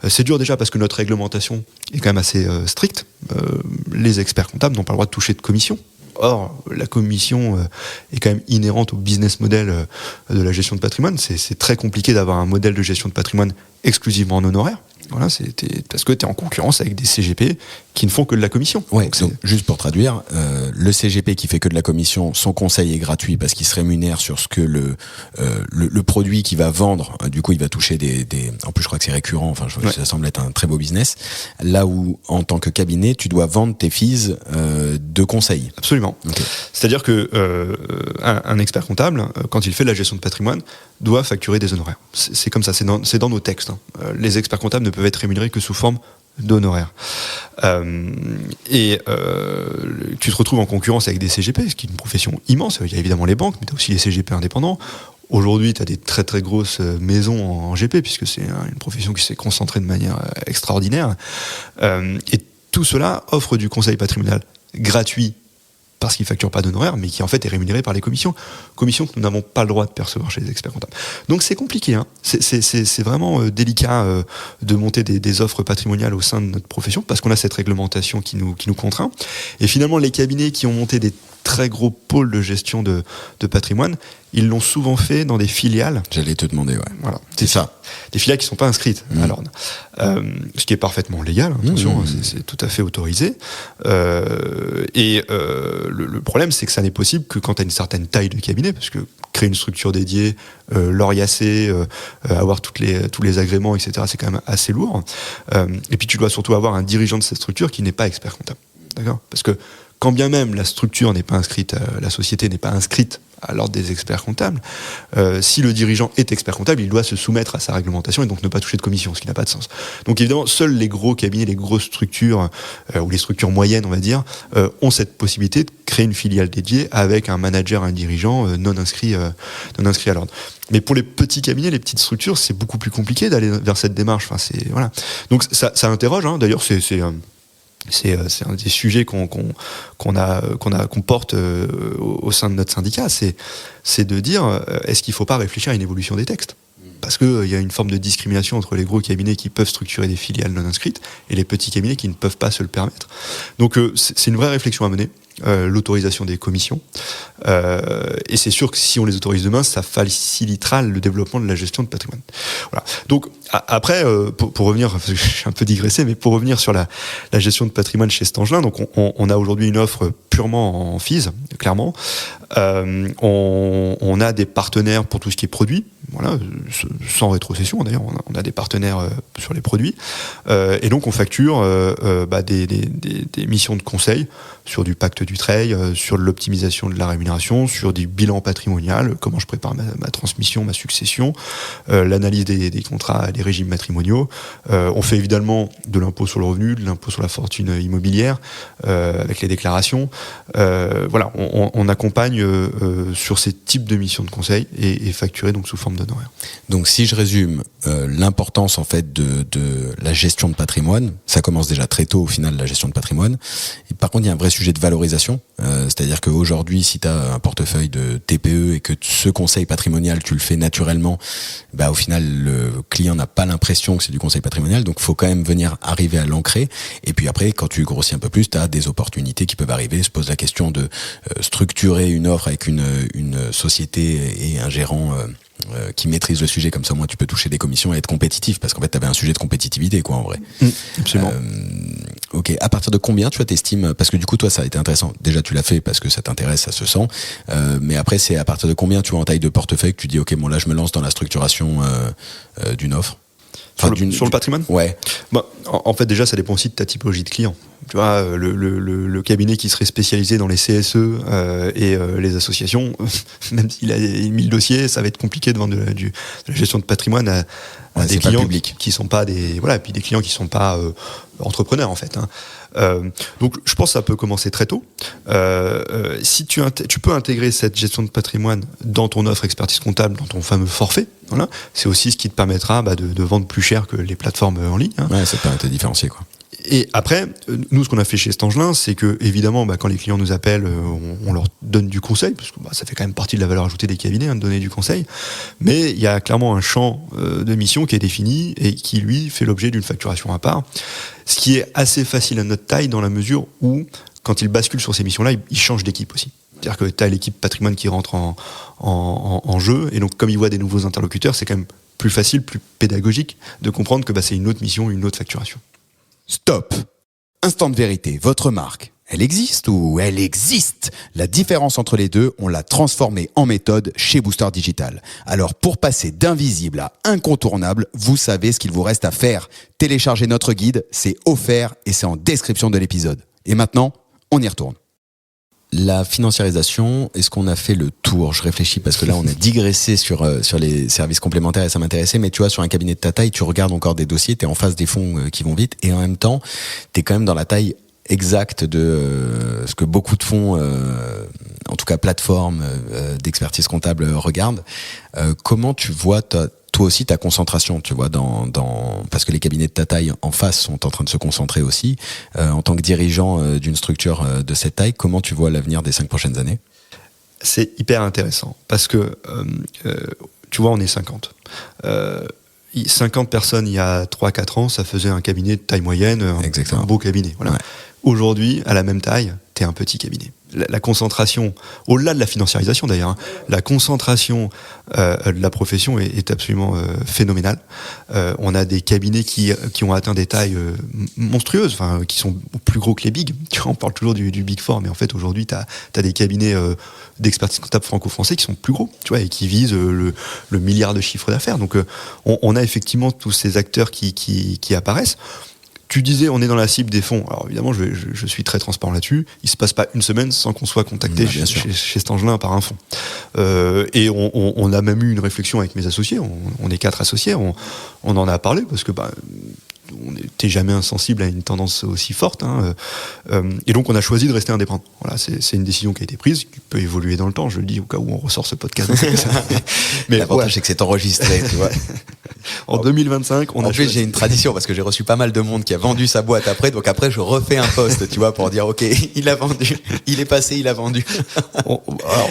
C'est dur déjà parce que notre réglementation est quand même assez stricte. Les experts comptables n'ont pas le droit de toucher de commission. Or, la commission est quand même inhérente au business model de la gestion de patrimoine. C'est très compliqué d'avoir un modèle de gestion de patrimoine exclusivement en honoraire. Voilà, parce que tu es en concurrence avec des CGP qui ne font que de la commission. Ouais, donc juste pour traduire, le CGP qui fait que de la commission, son conseil est gratuit parce qu'il se rémunère sur ce que le produit qu'il va vendre, du coup il va toucher en plus je crois que c'est récurrent, enfin ça semble être un très beau business, là où en tant que cabinet tu dois vendre tes fees de conseil. Absolument. Okay. C'est-à-dire que un expert comptable, quand il fait de la gestion de patrimoine, doit facturer des honoraires. C'est comme ça, c'est dans nos textes. Les experts comptables ne peuvent être rémunérés que sous forme d'honoraires. Tu te retrouves en concurrence avec des CGP, ce qui est une profession immense. Il y a évidemment les banques, mais tu as aussi les CGP indépendants. Aujourd'hui, tu as des très très grosses maisons en GP, puisque c'est une profession qui s'est concentrée de manière extraordinaire. Et tout cela offre du conseil patrimonial gratuit, parce qu'ils ne facturent pas d'honoraires, mais qui en fait est rémunéré par les commissions que nous n'avons pas le droit de percevoir chez les experts comptables. Donc c'est compliqué, hein. C'est vraiment délicat de monter des offres patrimoniales au sein de notre profession, parce qu'on a cette réglementation qui nous contraint. Et finalement, les cabinets qui ont monté des très gros pôles de gestion de patrimoine, ils l'ont souvent fait dans des filiales. J'allais te demander, ouais. Voilà, c'est ça. Des filiales qui ne sont pas inscrites à l'ordre. Ce qui est parfaitement légal, attention, c'est tout à fait autorisé. Le problème, c'est que ça n'est possible que quand tu as une certaine taille de cabinet, parce que créer une structure dédiée, l'oriacer, avoir tous les agréments, etc., c'est quand même assez lourd. Et puis tu dois surtout avoir un dirigeant de cette structure qui n'est pas expert comptable. D'accord ? Parce que quand bien même la structure n'est pas inscrite, la société n'est pas inscrite à l'ordre des experts comptables, si le dirigeant est expert comptable, il doit se soumettre à sa réglementation et donc ne pas toucher de commission, ce qui n'a pas de sens. Donc évidemment, seuls les gros cabinets, les grosses structures, ou les structures moyennes, on va dire, ont cette possibilité de créer une filiale dédiée avec un manager, un dirigeant non inscrit à l'ordre. Mais pour les petits cabinets, les petites structures, c'est beaucoup plus compliqué d'aller vers cette démarche. Enfin, voilà. Donc ça interroge, hein. D'ailleurs, c'est un des sujets qu'on porte au sein de notre syndicat, c'est de dire, est-ce qu'il ne faut pas réfléchir à une évolution des textes ? Parce qu'il y a une forme de discrimination entre les gros cabinets qui peuvent structurer des filiales non inscrites et les petits cabinets qui ne peuvent pas se le permettre. Donc c'est une vraie réflexion à mener, l'autorisation des commissions. Et c'est sûr que si on les autorise demain, ça facilitera le développement de la gestion de patrimoine. Voilà. Donc après, pour revenir, parce que je suis un peu digressé, mais pour revenir sur la gestion de patrimoine chez Stangelin, donc on a aujourd'hui une offre purement en FIS, clairement. On a des partenaires pour tout ce qui est produit, voilà, sans rétrocession d'ailleurs, on a des partenaires sur les produits, et donc on facture des missions de conseil sur du pacte Dutreil, sur l'optimisation de la rémunération, sur du bilan patrimonial, comment je prépare ma transmission, ma succession, l'analyse des contrats, des régimes matrimoniaux. On fait évidemment de l'impôt sur le revenu, de l'impôt sur la fortune immobilière, avec les déclarations. Voilà, on accompagne sur ces types de missions de conseil et facturé donc sous forme d'honoraires. Donc si je résume, l'importance en fait de la gestion de patrimoine, ça commence déjà très tôt au final, la gestion de patrimoine. Et par contre, il y a un vrai sujet de valorisation, c'est-à-dire qu'aujourd'hui, si tu as un portefeuille de TPE et que ce conseil patrimonial, tu le fais naturellement, au final, le client n'a pas l'impression que c'est du conseil patrimonial, donc il faut quand même arriver à l'ancrer. Et puis après, quand tu grossis un peu plus, tu as des opportunités qui peuvent arriver. Se pose la question de structurer une offre avec une société et un gérant qui maîtrise le sujet, comme ça au moins tu peux toucher des commissions et être compétitif, parce qu'en fait tu avais un sujet de compétitivité en vrai. Absolument. Ok, à partir de combien tu t'estimes, parce que du coup toi ça a été intéressant, déjà tu l'as fait parce que ça t'intéresse, ça se sent, mais après c'est à partir de combien tu vois en taille de portefeuille que tu dis ok bon là je me lance dans la structuration d'une offre. Sur le patrimoine ? Ouais. En fait, déjà, ça dépend aussi de ta typologie de client. Tu vois, le cabinet qui serait spécialisé dans les CSE et les associations, même s'il a 1000 dossiers, ça va être compliqué de vendre de la gestion de patrimoine à des clients qui sont pas et puis des clients qui sont pas entrepreneurs en fait. Donc, je pense que ça peut commencer très tôt. Si tu peux intégrer cette gestion de patrimoine dans ton offre expertise comptable, dans ton fameux forfait. Voilà, c'est aussi ce qui te permettra de vendre plus cher que les plateformes en ligne. Ouais, ça te permet de te différencier, quoi. Et après, nous, ce qu'on a fait chez Stangelin, c'est que, évidemment, quand les clients nous appellent, on leur donne du conseil, parce que ça fait quand même partie de la valeur ajoutée des cabinets, de donner du conseil. Mais il y a clairement un champ de mission qui est défini et qui, lui, fait l'objet d'une facturation à part. Ce qui est assez facile à notre taille dans la mesure où, quand il bascule sur ces missions-là, il change d'équipe aussi. C'est-à-dire que tu as l'équipe patrimoine qui rentre en jeu, et donc comme il voit des nouveaux interlocuteurs, c'est quand même plus facile, plus pédagogique de comprendre que c'est une autre mission, une autre facturation. Stop. Instant de vérité, votre marque, elle existe ou elle existe? La différence entre les deux, on l'a transformée en méthode chez Booster Digital. Alors pour passer d'invisible à incontournable, vous savez ce qu'il vous reste à faire. Téléchargez notre guide, c'est offert et c'est en description de l'épisode. Et maintenant, on y retourne. La financiarisation, est-ce qu'on a fait le tour? Je réfléchis parce que là, on a digressé sur les services complémentaires et ça m'intéressait. Mais tu vois, sur un cabinet de ta taille, tu regardes encore des dossiers, tu es en face des fonds qui vont vite et en même temps, tu es quand même dans la taille exacte de ce que beaucoup de fonds, en tout cas plateformes d'expertise comptable regardent. Comment tu vois toi aussi ta concentration, tu vois, parce que les cabinets de ta taille en face sont en train de se concentrer aussi. En tant que dirigeant d'une structure de cette taille, comment tu vois l'avenir des 5 prochaines années? C'est hyper intéressant parce que, tu vois, on est 50. 50 personnes il y a 3-4 ans, ça faisait un cabinet de taille moyenne, un beau cabinet. Voilà. Ouais. Aujourd'hui, à la même taille, t'es un petit cabinet. La concentration, au-delà de la financiarisation d'ailleurs, la concentration de la profession est absolument phénoménale. On a des cabinets qui ont atteint des tailles monstrueuses, qui sont plus gros que les big. Tu vois, on parle toujours du Big Four, mais en fait aujourd'hui, t'as des cabinets d'expertise comptable franco-français qui sont plus gros, tu vois, et qui visent le milliard de chiffre d'affaires. Donc on a effectivement tous ces acteurs qui apparaissent. Tu disais, on est dans la cible des fonds. Alors évidemment, je suis très transparent là-dessus. Il se passe pas une semaine sans qu'on soit contacté chez Stangelin par un fonds. Et on a même eu une réflexion avec mes associés. On est 4 associés. On en a parlé parce que on n'était jamais insensible à une tendance aussi forte. Et donc, on a choisi de rester indépendant. Voilà, c'est une décision qui a été prise, qui peut évoluer dans le temps. Je le dis au cas où on ressort ce podcast. Mais l'avantage, c'est que c'est enregistré, tu vois. En 2025, en plus, j'ai une tradition parce que j'ai reçu pas mal de monde qui a vendu sa boîte après. Donc après, je refais un post, tu vois, pour dire OK, il a vendu, il est passé, il a vendu.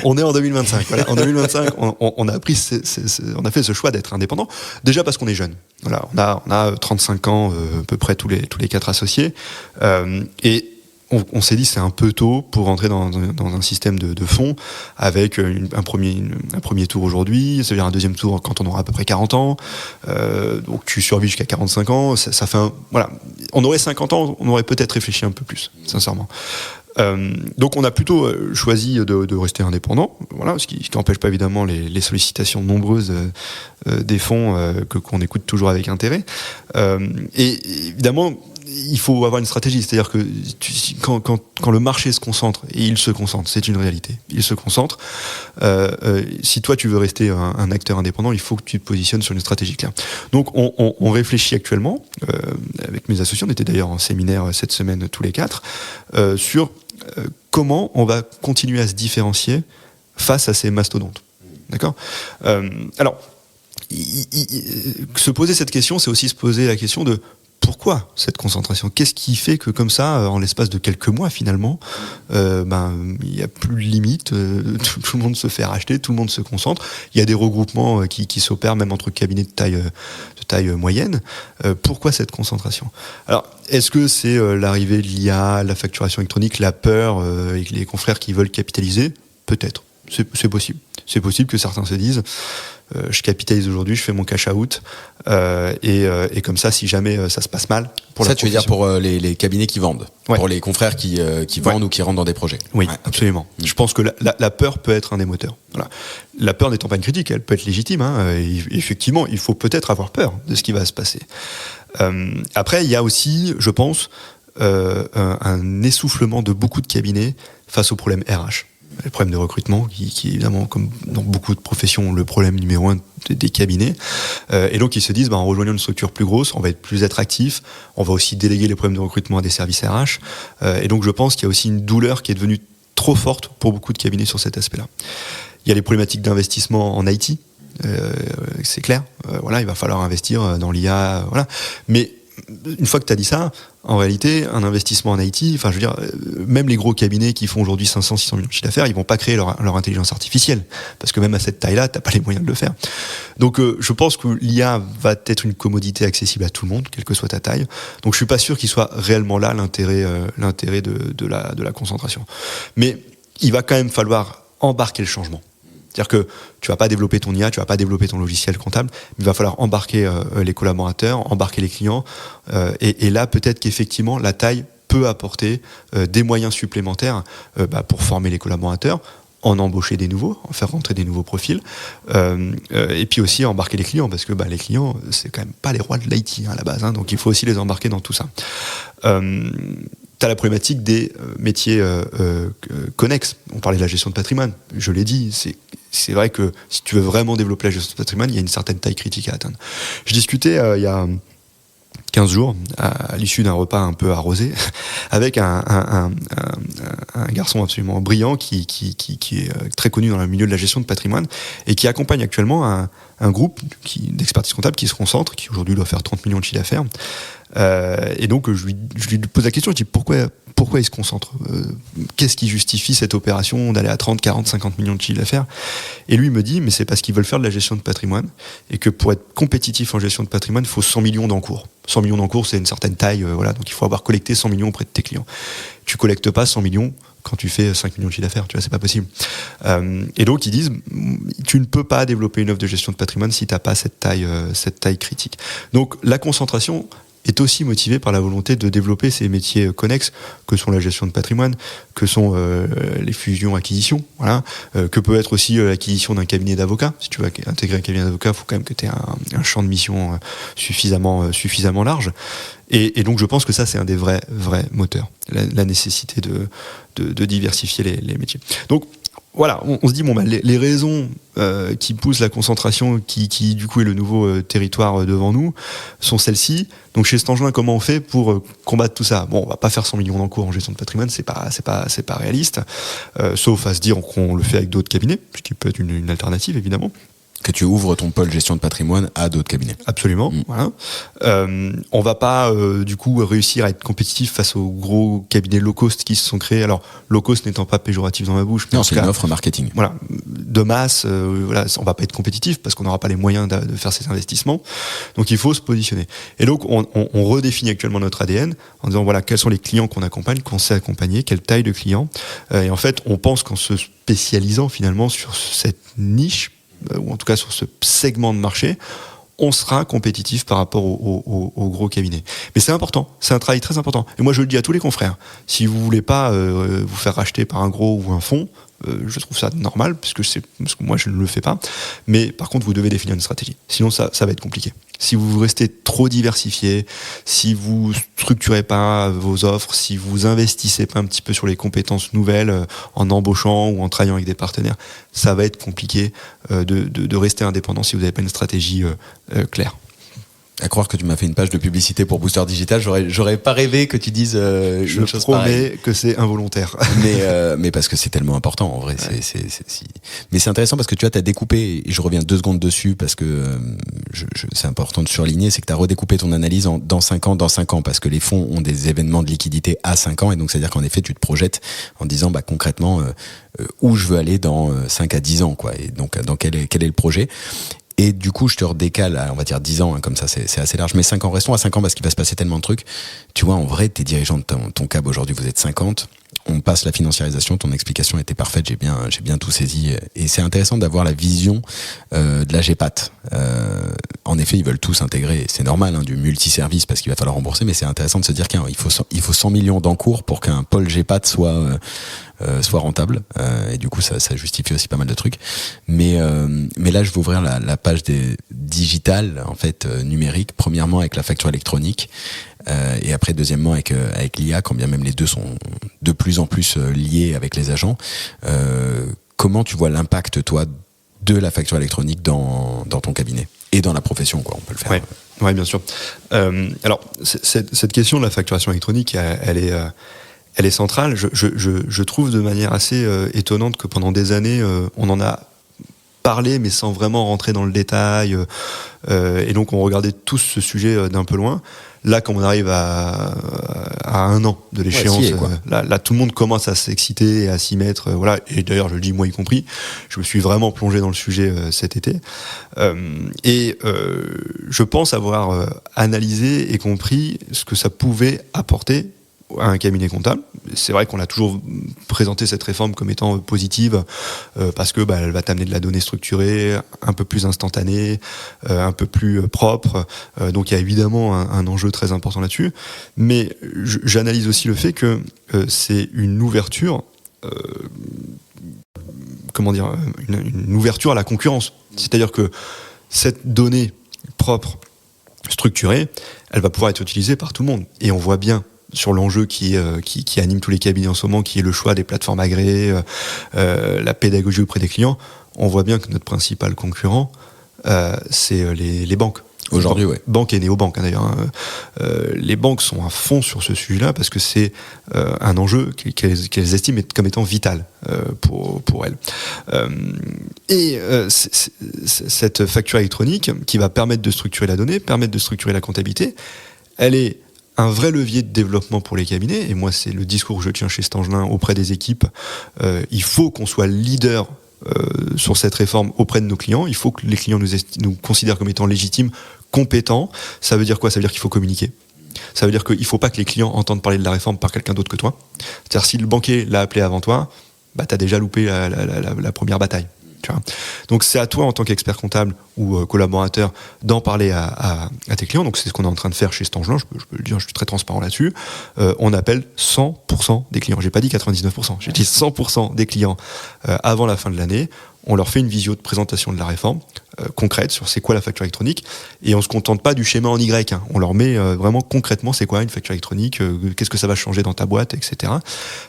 On est en 2025. Voilà. En 2025, on a fait ce choix d'être indépendant. Déjà parce qu'on est jeune. Voilà, on a 35 ans à peu près tous les 4 associés. Et on s'est dit c'est un peu tôt pour rentrer dans un système de fonds avec un premier tour aujourd'hui, c'est-à-dire un deuxième tour quand on aura à peu près 40 ans. Donc tu survis jusqu'à 45 ans, ça fait voilà. On aurait 50 ans, on aurait peut-être réfléchi un peu plus, sincèrement. Donc on a plutôt choisi de rester indépendant, voilà, ce qui n'empêche pas évidemment les sollicitations nombreuses des fonds qu'on écoute toujours avec intérêt. Et évidemment, il faut avoir une stratégie, c'est-à-dire que quand le marché se concentre, et il se concentre, c'est une réalité, il se concentre, si toi tu veux rester un acteur indépendant, il faut que tu te positionnes sur une stratégie claire. Donc on réfléchit actuellement, avec mes associés, on était d'ailleurs en séminaire cette semaine tous les 4, sur comment on va continuer à se différencier face à ces mastodontes. D'accord ? Alors, se poser cette question, c'est aussi se poser la question de pourquoi cette concentration ? Qu'est-ce qui fait que comme ça, en l'espace de quelques mois finalement, il n'y a plus de limite, tout le monde se fait racheter, tout le monde se concentre. Il y a des regroupements qui s'opèrent même entre cabinets de taille moyenne. Pourquoi cette concentration ? Alors, est-ce que c'est l'arrivée de l'IA, la facturation électronique, la peur et les confrères qui veulent capitaliser ? Peut-être, c'est possible. C'est possible que certains se disent je capitalise aujourd'hui, je fais mon cash out et comme ça, si jamais ça se passe mal, pour ça, tu veux dire pour les cabinets qui vendent, ouais. Pour les confrères qui vendent ou qui rentrent dans des projets. Oui, ouais. Absolument. Je pense que la peur peut être un des moteurs. Voilà. La peur n'étant pas une critique, elle peut être légitime. Et effectivement, il faut peut-être avoir peur de ce qui va se passer. Après, il y a aussi, je pense, un essoufflement de beaucoup de cabinets face aux problèmes RH. Les problèmes de recrutement, qui évidemment, comme dans beaucoup de professions, le problème numéro 1 des cabinets. Et donc, ils se disent, en rejoignant une structure plus grosse, on va être plus attractif, on va aussi déléguer les problèmes de recrutement à des services RH. Et donc, je pense qu'il y a aussi une douleur qui est devenue trop forte pour beaucoup de cabinets sur cet aspect-là. Il y a les problématiques d'investissement en IT, c'est clair. Voilà, il va falloir investir dans l'IA, voilà. Mais une fois que tu as dit ça, en réalité, un investissement en IT, enfin, je veux dire, même les gros cabinets qui font aujourd'hui 500, 600 millions de chiffre d'affaires, ils vont pas créer leur intelligence artificielle. Parce que même à cette taille-là, t'as pas les moyens de le faire. Donc, je pense que l'IA va être une commodité accessible à tout le monde, quelle que soit ta taille. Donc, je suis pas sûr qu'il soit réellement là l'intérêt de la concentration. Mais il va quand même falloir embarquer le changement. C'est-à-dire que tu vas pas développer ton IA, tu vas pas développer ton logiciel comptable, mais il va falloir embarquer les collaborateurs, embarquer les clients, et là peut-être qu'effectivement la taille peut apporter des moyens supplémentaires pour former les collaborateurs, en embaucher des nouveaux, en faire rentrer des nouveaux profils, et puis aussi embarquer les clients, parce que les clients, c'est quand même pas les rois de l'IT à la base, donc il faut aussi les embarquer dans tout ça. T'as la problématique des métiers connexes. On parlait de la gestion de patrimoine. Je l'ai dit, c'est vrai que si tu veux vraiment développer la gestion de patrimoine, il y a une certaine taille critique à atteindre. Je discutais il y a 15 jours, à l'issue d'un repas un peu arrosé, avec un garçon absolument brillant qui est très connu dans le milieu de la gestion de patrimoine et qui accompagne actuellement un groupe d'expertise comptable qui se concentre, qui aujourd'hui doit faire 30 millions de chiffre d'affaires. Et donc je lui pose la question, je dis pourquoi il se concentre, qu'est-ce qui justifie cette opération d'aller à 30, 40, 50 millions de chiffre d'affaires? Et lui me dit, mais c'est parce qu'ils veulent faire de la gestion de patrimoine et que pour être compétitif en gestion de patrimoine, il faut 100 millions d'encours. 100 millions d'encours, c'est une certaine taille, donc il faut avoir collecté 100 millions auprès de tes clients. Tu collectes pas 100 millions quand tu fais 5 millions de chiffre d'affaires, tu vois, c'est pas possible. Et donc ils disent, tu ne peux pas développer une offre de gestion de patrimoine si t'as pas cette taille critique. Donc la concentration est aussi motivé par la volonté de développer ces métiers connexes que sont la gestion de patrimoine, que sont les fusions-acquisitions, que peut être aussi l'acquisition d'un cabinet d'avocats. Si tu veux intégrer un cabinet d'avocats, il faut quand même que tu aies un champ de mission suffisamment large. Et donc je pense que ça, c'est un des vrais moteurs, la nécessité de diversifier les métiers. Donc voilà, on se dit les raisons qui poussent la concentration, qui du coup est le nouveau territoire devant nous, sont celles-ci. Donc chez Stangelin, comment on fait pour combattre tout ça? Bon, on va pas faire 100 millions d'encours en gestion de patrimoine, c'est pas réaliste, sauf à se dire qu'on le fait avec d'autres cabinets, ce qui peut être une alternative évidemment. Que tu ouvres ton pôle gestion de patrimoine à d'autres cabinets. Absolument. Voilà. On va pas du coup réussir à être compétitif face aux gros cabinets low cost qui se sont créés. Alors low cost n'étant pas péjoratif dans ma bouche. Non, c'est une offre marketing. Voilà, de masse. On va pas être compétitif parce qu'on n'aura pas les moyens de faire ces investissements. Donc il faut se positionner. Et donc on redéfinit actuellement notre ADN en disant voilà quels sont les clients qu'on accompagne, qu'on sait accompagner, quelle taille de client. Et en fait, on pense qu'en se spécialisant finalement sur cette niche, ou en tout cas sur ce segment de marché, on sera compétitif par rapport aux gros cabinets. Mais c'est important, c'est un travail très important. Et moi je le dis à tous les confrères, si vous voulez pas vous faire racheter par un gros ou un fonds, je trouve ça normal, parce que moi je ne le fais pas, mais par contre vous devez définir une stratégie, sinon ça va être compliqué. Si vous restez trop diversifié, si vous structurez pas vos offres, si vous investissez pas un petit peu sur les compétences nouvelles en embauchant ou en travaillant avec des partenaires, ça va être compliqué de rester indépendant si vous n'avez pas une stratégie claire. À croire que tu m'as fait une page de publicité pour Booster Digital, j'aurais pas rêvé que tu dises une chose pareille. Je promets que c'est involontaire. Mais parce que c'est tellement important en vrai. Ouais. Mais c'est intéressant parce que tu vois, t'as découpé, et je reviens 2 secondes dessus parce que c'est important de surligner, c'est que t'as redécoupé ton analyse dans 5 ans, parce que les fonds ont des événements de liquidité à 5 ans, et donc c'est-à-dire qu'en effet, tu te projettes en disant concrètement où je veux aller dans 5 à 10 ans, quoi. Et donc quel est le projet. Et du coup, je te redécale à, on va dire 10 ans, comme ça, c'est assez large. Mais 5 ans, restons à 5 ans parce qu'il va se passer tellement de trucs. Tu vois, en vrai, t'es dirigeant de ton CAB aujourd'hui, vous êtes 50. On passe la financiarisation, ton explication était parfaite, j'ai bien tout saisi. Et c'est intéressant d'avoir la vision de la GEPAT. En effet, ils veulent tous intégrer, c'est normal, du multiservice parce qu'il va falloir rembourser, mais c'est intéressant de se dire qu'il faut 100 millions d'encours pour qu'un pôle GEPAT soit rentable, et du coup ça justifie aussi pas mal de trucs, mais là je vais ouvrir la page des digitales en fait numérique, premièrement avec la facture électronique, et après deuxièmement avec l'IA, quand bien même les deux sont de plus en plus liés avec les agents. Comment tu vois l'impact toi de la facture électronique dans ton cabinet et dans la profession, quoi, on peut le faire. Ouais, bien sûr. Alors cette question de la facturation électronique, elle est centrale. Je trouve de manière assez étonnante que pendant des années, on en a parler mais sans vraiment rentrer dans le détail, et donc on regardait tous ce sujet d'un peu loin. Là, quand on arrive à 1 an de l'échéance, là tout le monde commence à s'exciter et à s'y mettre, voilà. Et d'ailleurs, je le dis moi y compris, je me suis vraiment plongé dans le sujet cet été, et je pense avoir analysé et compris ce que ça pouvait apporter à un cabinet comptable. C'est vrai qu'on a toujours présenté cette réforme comme étant positive, parce que elle va t'amener de la donnée structurée, un peu plus instantanée, un peu plus propre. Donc il y a évidemment un enjeu très important là-dessus. Mais j'analyse aussi le fait que c'est une ouverture, une ouverture à la concurrence. C'est-à-dire que cette donnée propre, structurée, elle va pouvoir être utilisée par tout le monde. Et on voit bien sur l'enjeu qui anime tous les cabinets en ce moment, qui est le choix des plateformes agréées, la pédagogie auprès des clients, on voit bien que notre principal concurrent, c'est les banques. Aujourd'hui, ouais. Banques et néobanques, d'ailleurs. Les banques sont à fond sur ce sujet-là parce que c'est un enjeu qu'elles estiment comme étant vital pour elles. Cette facture électronique qui va permettre de structurer la donnée, permettre de structurer la comptabilité, elle est un vrai levier de développement pour les cabinets, et moi c'est le discours que je tiens chez Stangelin auprès des équipes. Il faut qu'on soit leader sur cette réforme auprès de nos clients. Il faut que les clients nous considèrent comme étant légitimes, compétents. Ça veut dire quoi ? Ça veut dire qu'il faut communiquer. Ça veut dire qu'il ne faut pas que les clients entendent parler de la réforme par quelqu'un d'autre que toi. C'est-à-dire si le banquier l'a appelé avant toi, t'as déjà loupé la première bataille. Tu vois. Donc c'est à toi en tant qu'expert comptable ou collaborateur d'en parler à tes clients. Donc c'est ce qu'on est en train de faire chez Stangelin, je peux le dire, je suis très transparent là-dessus. On appelle 100% des clients. J'ai pas dit 99%, j'ai dit 100% des clients avant la fin de l'année. On leur fait une visio de présentation de la réforme concrète sur c'est quoi la facture électronique, et on se contente pas du schéma en Y. On leur met vraiment concrètement c'est quoi une facture électronique, qu'est-ce que ça va changer dans ta boîte, etc.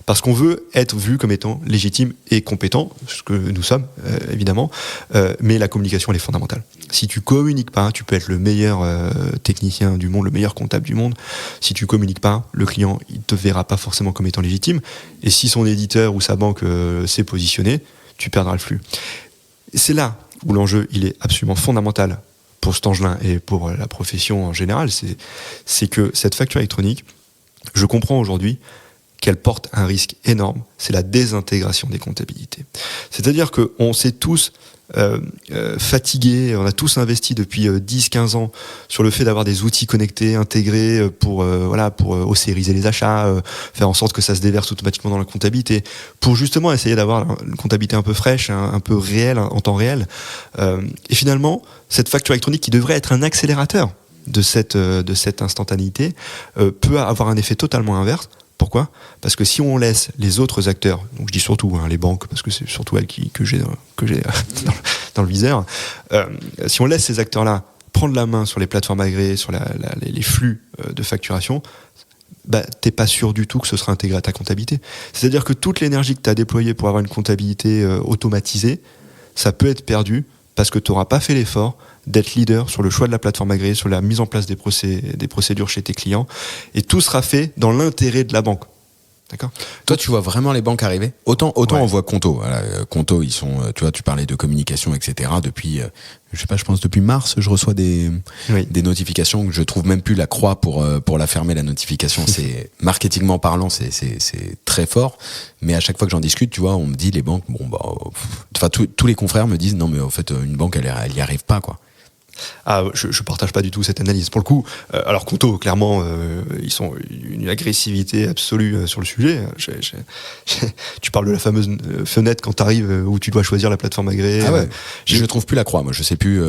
Parce qu'on veut être vu comme étant légitime et compétent, ce que nous sommes évidemment, mais la communication elle est fondamentale. Si tu communiques pas, tu peux être le meilleur technicien du monde, le meilleur comptable du monde. Si tu communiques pas, le client il te verra pas forcément comme étant légitime, et si son éditeur ou sa banque s'est positionné, tu perdras le flux. Et c'est là où l'enjeu il est absolument fondamental pour Stangelin et pour la profession en général, c'est que cette facture électronique, je comprends aujourd'hui qu'elle porte un risque énorme, c'est la désintégration des comptabilités. C'est-à-dire qu'on s'est tous fatigués, on a tous investi depuis 10-15 ans sur le fait d'avoir des outils connectés, intégrés pour océriser les achats, faire en sorte que ça se déverse automatiquement dans la comptabilité, pour justement essayer d'avoir une comptabilité un peu fraîche, un peu réelle, en temps réel. Et finalement, cette facture électronique qui devrait être un accélérateur de cette instantanéité peut avoir un effet totalement inverse. Pourquoi ? Parce que si on laisse les autres acteurs, donc je dis surtout les banques, parce que c'est surtout elles que j'ai dans le viseur, si on laisse ces acteurs-là prendre la main sur les plateformes agréées, sur les flux de facturation, t'es pas sûr du tout que ce sera intégré à ta comptabilité. C'est-à-dire que toute l'énergie que tu as déployée pour avoir une comptabilité automatisée, ça peut être perdu parce que tu n'auras pas fait l'effort d'être leader sur le choix de la plateforme agréée, sur la mise en place des procédures chez tes clients, et tout sera fait dans l'intérêt de la banque. D'accord ? Toi, tu vois vraiment les banques arriver ? Autant ouais. On voit Conto. Voilà, Conto, ils sont, tu vois, tu parlais de communication, etc. Depuis, je pense depuis mars, je reçois des notifications que je trouve même plus la croix pour la fermer, la notification. C'est, marketingment parlant, c'est très fort. Mais à chaque fois que j'en discute, tu vois, on me dit les banques, tous les confrères me disent non, mais en fait, une banque, elle y arrive pas, quoi. Ah, je partage pas du tout cette analyse. Pour le coup, alors Conto, clairement, ils sont une agressivité absolue sur le sujet. Tu parles de la fameuse fenêtre quand t'arrives où tu dois choisir la plateforme agréée. Ah ouais. Je trouve plus la croix, moi. Je sais plus.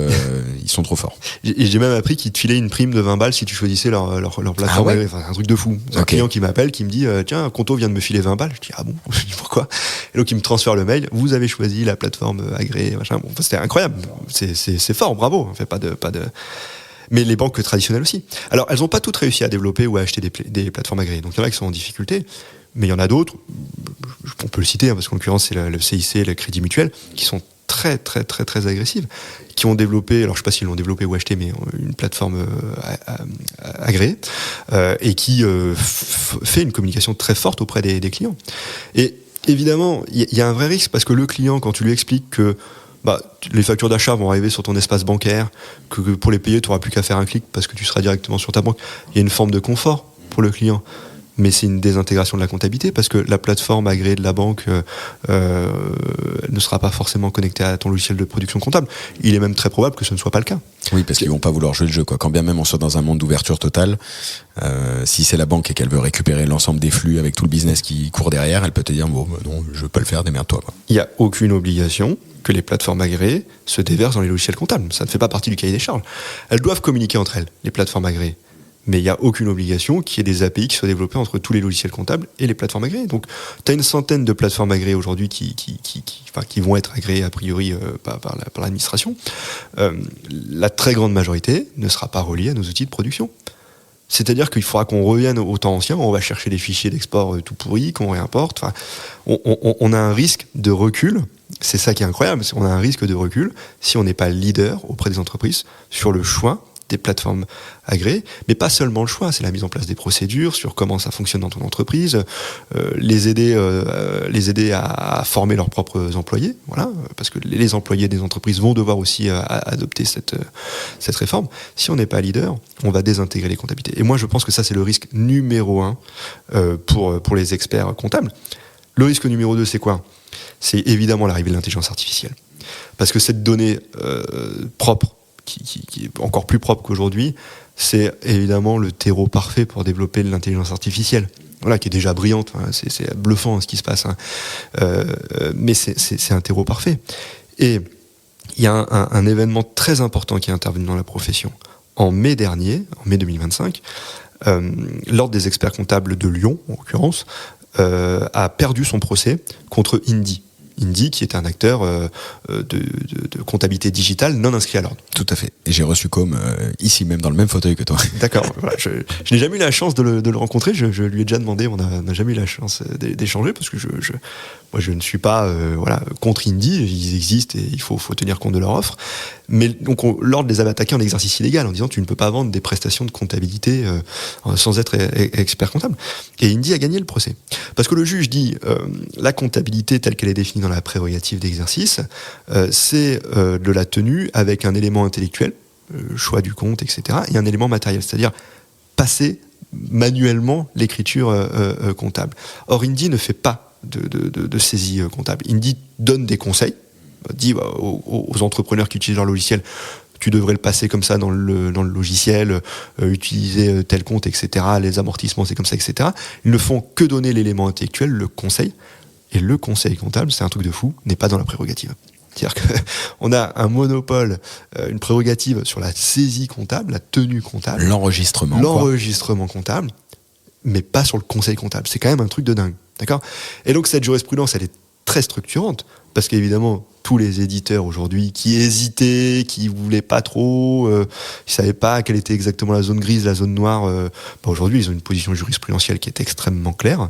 Ils sont trop forts. J'ai même appris qu'ils te filaient une prime de 20 balles si tu choisissais leur plateforme agréée. Enfin, un truc de fou. C'est un client qui m'appelle, qui me dit tiens, Conto vient de me filer 20 balles. Je dis ah bon. Je dis pourquoi ? Et donc il me transfère le mail. Vous avez choisi la plateforme agréée. Machin. Bon, c'était incroyable. C'est fort. Bravo. En fait, pas de... Mais les banques traditionnelles aussi. Alors, elles n'ont pas toutes réussi à développer ou à acheter des plateformes agréées. Donc, il y en a qui sont en difficulté, mais il y en a d'autres, on peut le citer, parce qu'en l'occurrence, c'est le CIC et le Crédit Mutuel, qui sont très, très, très, très agressives, qui ont développé, alors je ne sais pas s'ils l'ont développé ou acheté, mais une plateforme agréée, et qui fait une communication très forte auprès des clients. Et évidemment, il y a un vrai risque, parce que le client, quand tu lui expliques que Les factures d'achat vont arriver sur ton espace bancaire, que pour les payer, tu n'auras plus qu'à faire un clic parce que tu seras directement sur ta banque. Il y a une forme de confort pour le client. Mais c'est une désintégration de la comptabilité parce que la plateforme agréée de la banque ne sera pas forcément connectée à ton logiciel de production comptable. Il est même très probable que ce ne soit pas le cas. Oui, parce qu'ils vont pas vouloir jouer le jeu, quoi. Quand bien même on soit dans un monde d'ouverture totale, si c'est la banque et qu'elle veut récupérer l'ensemble des flux avec tout le business qui court derrière, elle peut te dire bon, non, je veux pas le faire, démerde-toi, quoi. Il n'y a aucune obligation que les plateformes agréées se déversent dans les logiciels comptables. Ça ne fait pas partie du cahier des charges. Elles doivent communiquer entre elles, les plateformes agréées. Mais il n'y a aucune obligation qu'il y ait des API qui soient développées entre tous les logiciels comptables et les plateformes agréées. Donc, tu as une centaine de plateformes agréées aujourd'hui qui vont être agréées a priori par l'administration. La très grande majorité ne sera pas reliée à nos outils de production. C'est-à-dire qu'il faudra qu'on revienne au temps ancien, on va chercher des fichiers d'export tout pourris, qu'on réimporte. Enfin, on a un risque de recul. C'est ça qui est incroyable, on a un risque de recul si on n'est pas leader auprès des entreprises sur le choix des plateformes agréées, mais pas seulement le choix, c'est la mise en place des procédures sur comment ça fonctionne dans ton entreprise, les aider à former leurs propres employés, voilà, parce que les employés des entreprises vont devoir aussi adopter cette réforme. Si on n'est pas leader, on va désintégrer les comptabilités. Et moi, je pense que ça, c'est le risque numéro 1 pour les experts comptables. Le risque numéro 2, c'est quoi ? C'est évidemment l'arrivée de l'intelligence artificielle. Parce que cette donnée propre, qui est encore plus propre qu'aujourd'hui, c'est évidemment le terreau parfait pour développer l'intelligence artificielle. Voilà, qui est déjà brillante, hein, c'est bluffant ce qui se passe. Hein. Mais c'est un terreau parfait. Et il y a un événement très important qui est intervenu dans la profession. En mai dernier, en mai 2025, l'Ordre des experts comptables de Lyon, en l'occurrence, a perdu son procès contre Indy. Indy, qui est un acteur de comptabilité digitale non inscrit à l'ordre. Tout à fait. Et j'ai reçu comme ici même dans le même fauteuil que toi. D'accord. Voilà, je n'ai jamais eu la chance de le rencontrer. Je lui ai déjà demandé. On n'a jamais eu la chance d'échanger parce que moi je ne suis pas contre Indy. Ils existent et il faut tenir compte de leur offre. Mais donc l'ordre les avait attaqués en exercice illégal en disant tu ne peux pas vendre des prestations de comptabilité sans être expert comptable. Et Indy a gagné le procès parce que le juge dit la comptabilité telle qu'elle est définie dans la prérogative d'exercice, c'est de la tenue avec un élément intellectuel, choix du compte, etc., et un élément matériel, c'est-à-dire passer manuellement l'écriture comptable. Or, Indy ne fait pas de saisie comptable. Indy donne des conseils, dit aux entrepreneurs qui utilisent leur logiciel, tu devrais le passer comme ça dans le logiciel, utiliser tel compte, etc., les amortissements, c'est comme ça, etc. Ils ne font que donner l'élément intellectuel, le conseil. Et le conseil comptable, c'est un truc de fou, n'est pas dans la prérogative. C'est-à-dire qu'on a un monopole, une prérogative sur la saisie comptable, la tenue comptable. L'enregistrement comptable, mais pas sur le conseil comptable. C'est quand même un truc de dingue. D'accord ? Et donc cette jurisprudence, elle est très structurante, parce qu'évidemment, tous les éditeurs aujourd'hui qui hésitaient, qui voulaient pas trop, ils savaient pas quelle était exactement la zone grise, la zone noire, aujourd'hui, ils ont une position jurisprudentielle qui est extrêmement claire.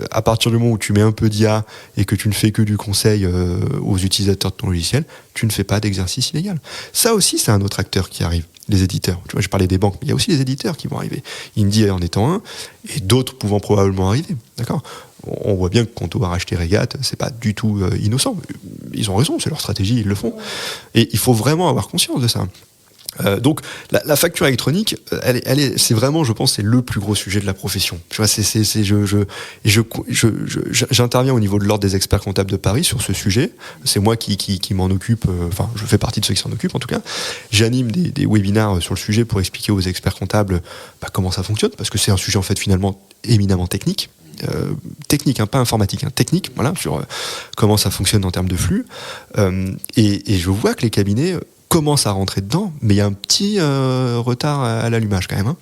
À partir du moment où tu mets un peu d'IA et que tu ne fais que du conseil aux utilisateurs de ton logiciel, tu ne fais pas d'exercice illégal. Ça aussi, c'est un autre acteur qui arrive, les éditeurs. Tu vois, je parlais des banques, mais il y a aussi les éditeurs qui vont arriver. Indy en étant un, et d'autres pouvant probablement arriver. D'accord ? On voit bien que quand on va racheter Regat, c'est pas du tout innocent. Ils ont raison, c'est leur stratégie, ils le font. Et il faut vraiment avoir conscience de ça. Donc la facture électronique, c'est vraiment, je pense, c'est le plus gros sujet de la profession. Tu vois, j'interviens au niveau de l'ordre des experts comptables de Paris sur ce sujet. C'est moi qui m'en occupe. Enfin, je fais partie de ceux qui s'en occupent en tout cas. J'anime des webinaires sur le sujet pour expliquer aux experts comptables comment ça fonctionne, parce que c'est un sujet en fait finalement éminemment technique. Technique, pas informatique, technique, voilà, sur comment ça fonctionne en termes de flux. Et je vois que les cabinets commence à rentrer dedans, mais il y a un petit retard à l'allumage quand même.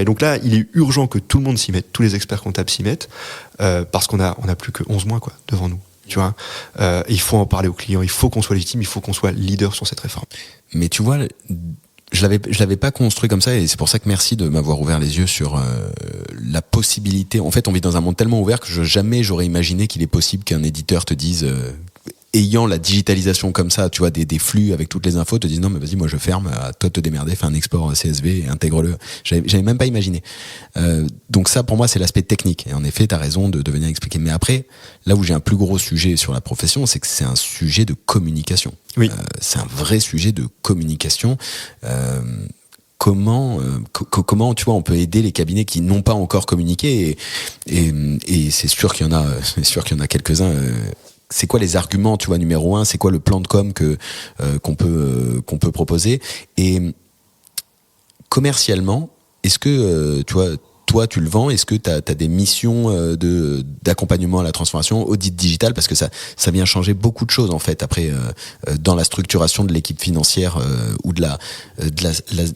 Et donc là, il est urgent que tout le monde s'y mette, tous les experts comptables s'y mettent, parce qu'on a plus que 11 mois devant nous. Tu vois, il faut en parler aux clients, il faut qu'on soit légitime, il faut qu'on soit leader sur cette réforme. Mais tu vois, je l'avais pas construit comme ça, et c'est pour ça que merci de m'avoir ouvert les yeux sur la possibilité. En fait, on vit dans un monde tellement ouvert que jamais j'aurais imaginé qu'il est possible qu'un éditeur te dise ayant la digitalisation comme ça, tu vois, des flux avec toutes les infos, te disent non mais vas-y, moi je ferme, à toi de te démerder, fais un export CSV et intègre-le. J'avais même pas imaginé. Donc ça, pour moi, c'est l'aspect technique. Et en effet, t'as raison de venir expliquer. Mais après, là où j'ai un plus gros sujet sur la profession, c'est que c'est un sujet de communication. Oui. C'est un vrai sujet de communication. Comment tu vois, on peut aider les cabinets qui n'ont pas encore communiqué, et c'est sûr qu'il y en a quelques-uns. C'est quoi les arguments, tu vois, numéro 1, c'est quoi le plan de com qu'on peut proposer, et commercialement, est-ce que tu vois, toi tu le vends, est-ce que t'as des missions d'accompagnement à la transformation, audit digital, parce que ça vient changer beaucoup de choses en fait après dans la structuration de l'équipe financière ou de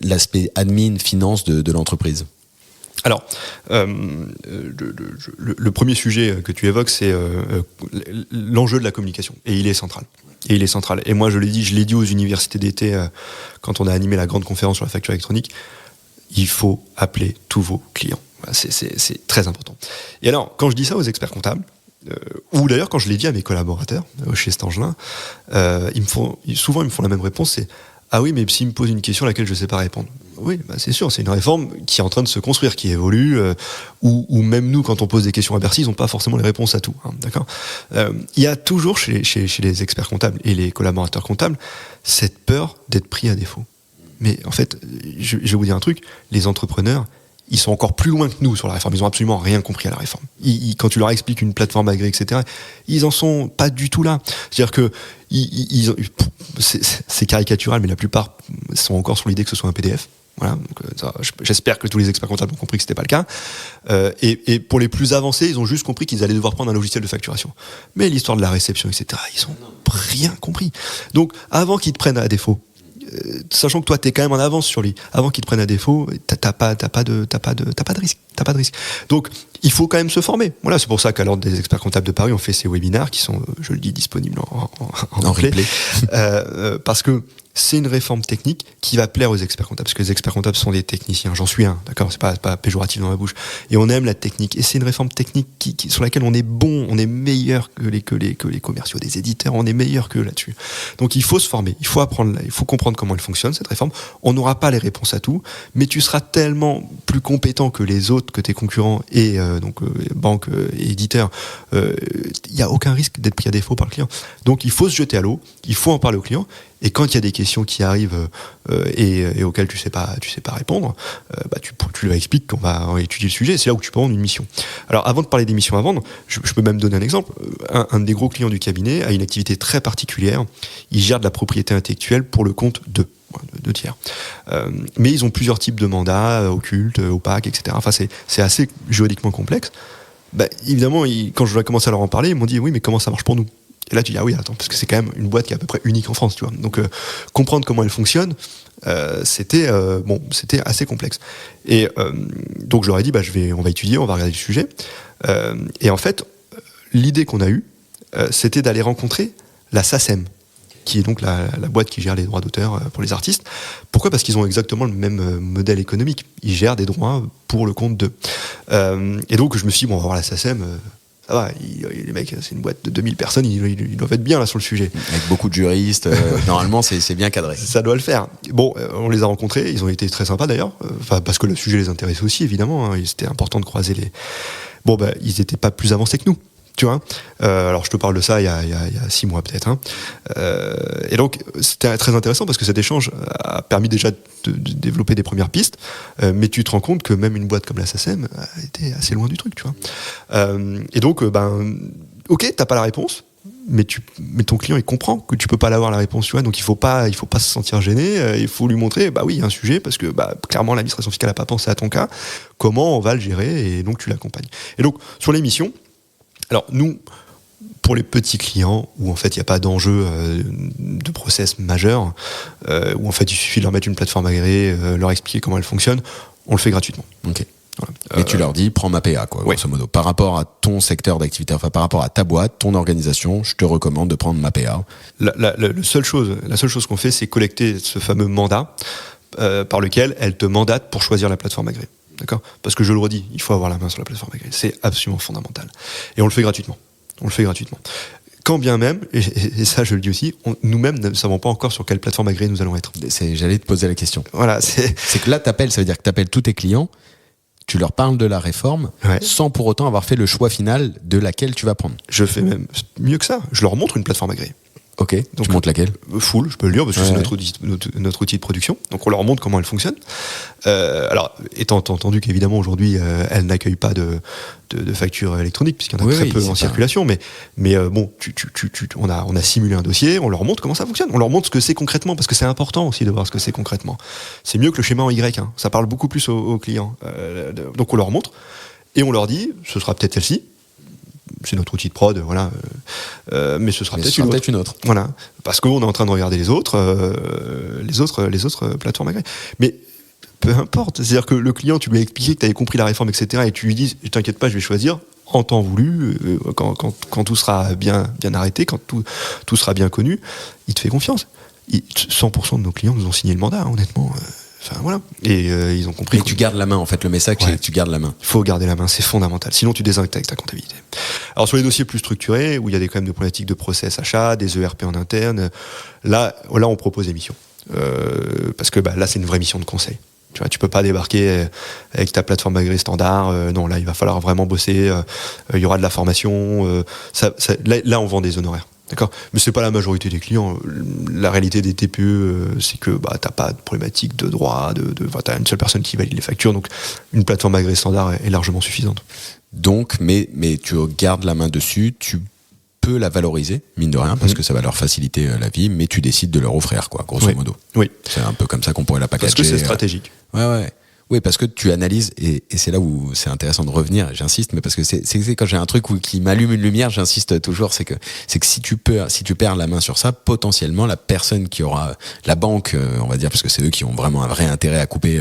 l'aspect admin finance de l'entreprise. Alors, le premier sujet que tu évoques, c'est l'enjeu de la communication. Et il est central. Et moi, je l'ai dit aux universités d'été quand on a animé la grande conférence sur la facture électronique, il faut appeler tous vos clients. Voilà, c'est très important. Et alors, quand je dis ça aux experts comptables, ou d'ailleurs quand je l'ai dit à mes collaborateurs chez Stangelin, souvent ils me font la même réponse, c'est « Ah oui, mais s'ils me posent une question à laquelle je ne sais pas répondre ». Oui, c'est sûr, c'est une réforme qui est en train de se construire, qui évolue, où même nous, quand on pose des questions à Bercy, ils n'ont pas forcément les réponses à tout. Hein, d'accord. Il y a toujours chez les experts comptables et les collaborateurs comptables cette peur d'être pris à défaut. Mais en fait, je vais vous dire un truc, les entrepreneurs, ils sont encore plus loin que nous sur la réforme. Ils n'ont absolument rien compris à la réforme. Quand tu leur expliques une plateforme agréée, etc., ils en sont pas du tout là. C'est-à-dire que c'est caricatural, mais la plupart sont encore sur l'idée que ce soit un PDF. Voilà, donc j'espère que tous les experts comptables ont compris que c'était pas le cas. Et pour les plus avancés, ils ont juste compris qu'ils allaient devoir prendre un logiciel de facturation. Mais l'histoire de la réception, etc., ils ont rien compris. Donc, avant qu'ils te prennent à défaut, sachant que toi t'es quand même en avance sur lui, avant qu'il te prenne à défaut, t'as pas de risque. Donc il faut quand même se former. Voilà, c'est pour ça qu'à l'Ordre des experts comptables de Paris, on fait ces webinaires qui sont, je le dis, disponibles en replay. Parce que c'est une réforme technique qui va plaire aux experts comptables, parce que les experts comptables sont des techniciens. J'en suis un, d'accord, c'est pas péjoratif dans ma bouche. Et on aime la technique. Et c'est une réforme technique sur laquelle on est bon, on est meilleur que les commerciaux des éditeurs, on est meilleur que là-dessus. Donc il faut se former, il faut apprendre, il faut comprendre comment elle fonctionne cette réforme. On n'aura pas les réponses à tout, mais tu seras tellement plus compétent que les autres, que tes concurrents et banques et éditeurs. Il n'y a aucun risque d'être pris à défaut par le client. Donc il faut se jeter à l'eau, il faut en parler au client. Et quand il y a des questions qui arrivent et auxquelles tu sais pas répondre, tu lui expliques qu'on va étudier le sujet. Et c'est là où tu peux vendre une mission. Alors, avant de parler des missions à vendre, je peux même donner un exemple. Un des gros clients du cabinet a une activité très particulière. Il gère de la propriété intellectuelle pour le compte de tiers. Mais ils ont plusieurs types de mandats, occultes, opaques, etc. Enfin, c'est assez juridiquement complexe. Évidemment, quand je vais commencer à leur en parler, ils m'ont dit oui, mais comment ça marche pour nous ? Et là, tu dis, ah oui, attends, parce que c'est quand même une boîte qui est à peu près unique en France, tu vois. Donc, comprendre comment elle fonctionne, c'était assez complexe. Et donc, je leur ai dit, on va étudier, on va regarder le sujet. Et en fait, l'idée qu'on a eue, c'était d'aller rencontrer la SACEM, qui est donc la boîte qui gère les droits d'auteur pour les artistes. Pourquoi ? Parce qu'ils ont exactement le même modèle économique. Ils gèrent des droits pour le compte d'eux. Et donc, je me suis dit, on va voir la SACEM. Ça va, les mecs, c'est une boîte de 2000 personnes, ils doivent être bien là sur le sujet. Avec beaucoup de juristes, normalement c'est bien cadré. Ça doit le faire. Bon, on les a rencontrés, ils ont été très sympas d'ailleurs, parce que le sujet les intéressait aussi évidemment, hein, c'était important de croiser les... Bon, ils n'étaient pas plus avancés que nous. Tu vois, alors je te parle de ça il y a 6 mois peut-être. Hein. Et donc c'était très intéressant parce que cet échange a permis déjà de développer des premières pistes, mais tu te rends compte que même une boîte comme la SACEM était assez loin du truc, tu vois. Et donc, ok, t'as pas la réponse, mais ton client il comprend que tu peux pas l'avoir la réponse, tu vois. Donc il faut pas se sentir gêné. Il faut lui montrer, oui, il y a un sujet parce que clairement l'administration fiscale a pas pensé à ton cas. Comment on va le gérer et donc tu l'accompagnes. Et donc sur les missions. Alors nous, pour les petits clients où en fait il n'y a pas d'enjeu de process majeur, où en fait il suffit de leur mettre une plateforme agréée, leur expliquer comment elle fonctionne, on le fait gratuitement. Ok. Voilà. Et tu leur dis, prends ma PA, quoi, grosso modo. Par rapport à ton secteur d'activité, enfin par rapport à ta boîte, ton organisation, je te recommande de prendre ma PA. La seule chose qu'on fait, c'est collecter ce fameux mandat par lequel elle te mandate pour choisir la plateforme agréée. D'accord ? Parce que je le redis, il faut avoir la main sur la plateforme agréée. C'est absolument fondamental. Et on le fait gratuitement. Quand bien même, et ça je le dis aussi, nous-mêmes ne savons pas encore sur quelle plateforme agréée nous allons être. J'allais te poser la question. Voilà, c'est que là, ça veut dire que tu appelles tous tes clients, tu leur parles de la réforme, sans pour autant avoir fait le choix final de laquelle tu vas prendre. Je fais même mieux que ça, je leur montre une plateforme agréée. Ok, donc, tu montres laquelle ? Full, je peux le dire, parce que c'est notre outil de production. Donc on leur montre comment elle fonctionne. Alors, étant entendu qu'évidemment aujourd'hui, elle n'accueille pas de factures électroniques, puisqu'il y en a très peu en circulation. Mais bon, on a simulé un dossier, on leur montre comment ça fonctionne. On leur montre ce que c'est concrètement, parce que c'est important aussi de voir ce que c'est concrètement. C'est mieux que le schéma en Y, hein. Ça parle beaucoup plus aux clients. Donc on leur montre, et on leur dit, ce sera peut-être celle-ci. C'est notre outil de prod, voilà. Mais ce sera peut-être une autre. Voilà, parce qu'on est en train de regarder les autres plateformes agréées. Mais peu importe, c'est-à-dire que le client, tu lui as expliqué que tu avais compris la réforme, etc., et tu lui dis, t'inquiète pas, je vais choisir en temps voulu, quand tout sera bien arrêté, quand tout sera bien connu, il te fait confiance. 100% de nos clients nous ont signé le mandat, honnêtement. Enfin voilà, et ils ont compris. Et tu gardes la main, en fait, le message, c'est que tu gardes la main. Il faut garder la main, c'est fondamental. Sinon, tu désintègres ta comptabilité. Alors sur les dossiers plus structurés, où il y a quand même des problématiques de process achat, des ERP en interne, là on propose des missions, parce que là c'est une vraie mission de conseil. Tu vois, tu peux pas débarquer avec ta plateforme agréée standard. Non, là il va falloir vraiment bosser. Il y aura de la formation. Là on vend des honoraires. D'accord, mais c'est pas la majorité des clients. La réalité des TPE, c'est que t'as pas de problématique de droit, t'as une seule personne qui valide les factures, donc une plateforme agréée standard est largement suffisante. Donc, mais tu gardes la main dessus, tu peux la valoriser, mine de rien, parce que ça va leur faciliter la vie, mais tu décides de leur offrir, quoi, grosso modo. Oui. C'est un peu comme ça qu'on pourrait la packager. Parce que c'est stratégique. Ouais. Oui, parce que tu analyses, et c'est là où c'est intéressant de revenir, j'insiste, mais parce que c'est quand j'ai un truc qui m'allume une lumière, j'insiste toujours, c'est que si tu perds la main sur ça, potentiellement, la personne qui aura, la banque, on va dire, parce que c'est eux qui ont vraiment un vrai intérêt à couper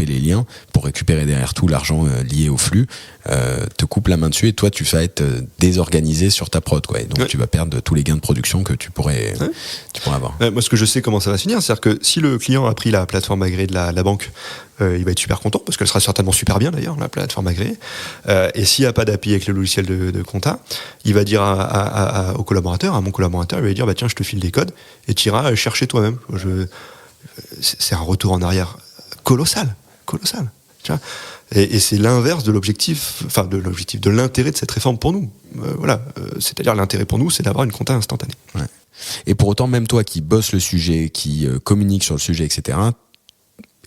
les liens, pour récupérer derrière tout l'argent lié au flux, te coupe la main dessus, et toi, tu vas être désorganisé sur ta prod, quoi. Et donc, tu vas perdre tous les gains de production que tu pourrais avoir. Moi, ce que je sais comment ça va se finir, c'est-à-dire que si le client a pris la plateforme agréée de la banque, il va être super content, parce qu'elle sera certainement super bien d'ailleurs, la plateforme agréée. Et s'il n'y a pas d'appui avec le logiciel de compta, il va dire au collaborateur, à mon collaborateur, il va lui dire tiens, je te file des codes et tu iras chercher toi-même. C'est un retour en arrière colossal. Tu vois, et c'est l'inverse de l'objectif, de l'intérêt de cette réforme pour nous. C'est-à-dire l'intérêt pour nous, c'est d'avoir une compta instantanée. Ouais. Et pour autant, même toi qui bosses le sujet, qui communique sur le sujet, etc.,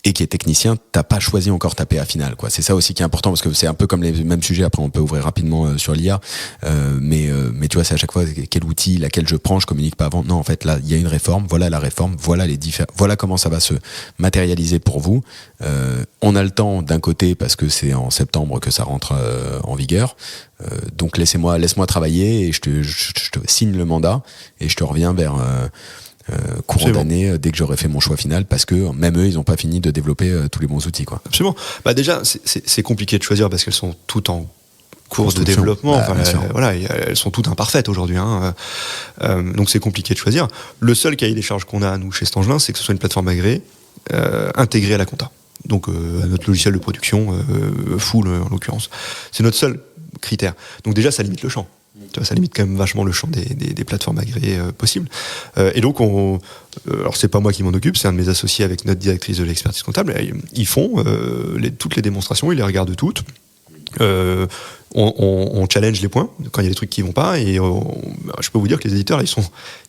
et qui est technicien, t'as pas choisi encore ta PA finale, quoi. C'est ça aussi qui est important, parce que c'est un peu comme les mêmes sujets. Après, on peut ouvrir rapidement sur l'IA, mais tu vois, c'est à chaque fois quel outil, laquelle je prends, je communique pas avant. Non, en fait, là, il y a une réforme. Voilà la réforme. Voilà comment ça va se matérialiser pour vous. On a le temps d'un côté parce que c'est en septembre que ça rentre en vigueur. Donc laisse-moi travailler et je te signe le mandat et je te reviens vers courant d'année dès que j'aurai fait mon choix final, parce que même eux ils n'ont pas fini de développer tous les bons outils, quoi. Absolument. Déjà c'est compliqué de choisir parce qu'elles sont toutes en cours de développement. Elles sont toutes imparfaites aujourd'hui, hein. Donc c'est compliqué de choisir. Le seul cahier des charges qu'on a nous chez Stangelin, c'est que ce soit une plateforme agréée intégrée à la compta. Donc à notre logiciel de production full en l'occurrence. C'est notre seul critère. Donc déjà ça limite le champ. Tu vois, ça limite quand même vachement le champ des plateformes agréées possibles. Et donc, alors c'est pas moi qui m'en occupe, c'est un de mes associés avec notre directrice de l'expertise comptable. Ils font toutes les démonstrations, ils les regardent toutes. On challenge les points quand il y a des trucs qui vont pas, et je peux vous dire que les éditeurs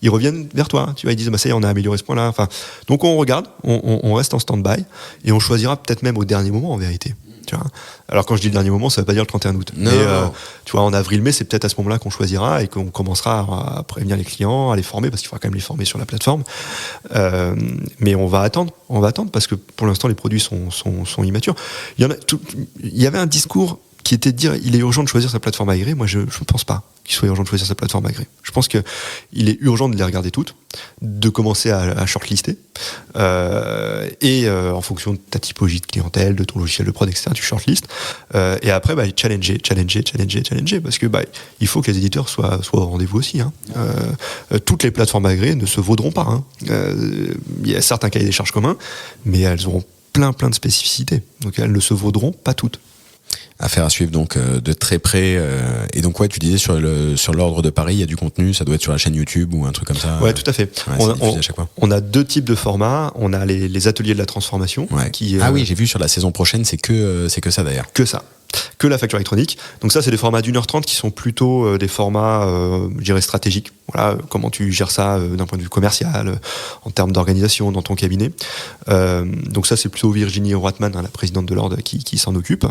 ils reviennent vers toi. Tu vois, ils disent ça y est, on a amélioré ce point-là. Enfin, donc on regarde, on reste en stand-by et on choisira peut-être même au dernier moment en vérité. Tu vois. Alors quand je dis le dernier moment, ça veut pas dire le 31 août. Non. Mais tu vois, en avril-mai, c'est peut-être à ce moment-là qu'on choisira et qu'on commencera à prévenir les clients, à les former, parce qu'il faudra quand même les former sur la plateforme. Mais on va attendre parce que pour l'instant les produits sont immatures. Il y avait un discours qui était de dire il est urgent de choisir sa plateforme agréée. Moi, je ne pense pas qu'il soit urgent de choisir sa plateforme agréée. Je pense qu'il est urgent de les regarder toutes, de commencer à shortlister, et en fonction de ta typologie de clientèle, de ton logiciel de prod, etc., tu shortlistes, et après challenger, parce que il faut que les éditeurs soient au rendez-vous aussi, hein. Toutes les plateformes agréées ne se vaudront pas, hein. Il y a certains cahiers des charges communs, mais elles auront plein de spécificités, donc elles ne se vaudront pas toutes. Affaire à suivre donc de très près. Et donc tu disais sur l'ordre de Paris, il y a du contenu, ça doit être sur la chaîne YouTube ou un truc comme ça. Ouais, tout à fait. Ouais, à chaque fois. On a 2 types de formats. On a les ateliers de la transformation. Ouais. Oui, j'ai vu sur la saison prochaine, c'est que ça d'ailleurs. Que ça. Que la facture électronique. Donc ça, c'est des formats d'1h30 qui sont plutôt des formats, je dirais, stratégiques. Voilà, comment tu gères ça d'un point de vue commercial, en termes d'organisation dans ton cabinet. Donc ça, c'est plutôt Virginie Roitman, la présidente de l'Ordre, qui s'en occupe.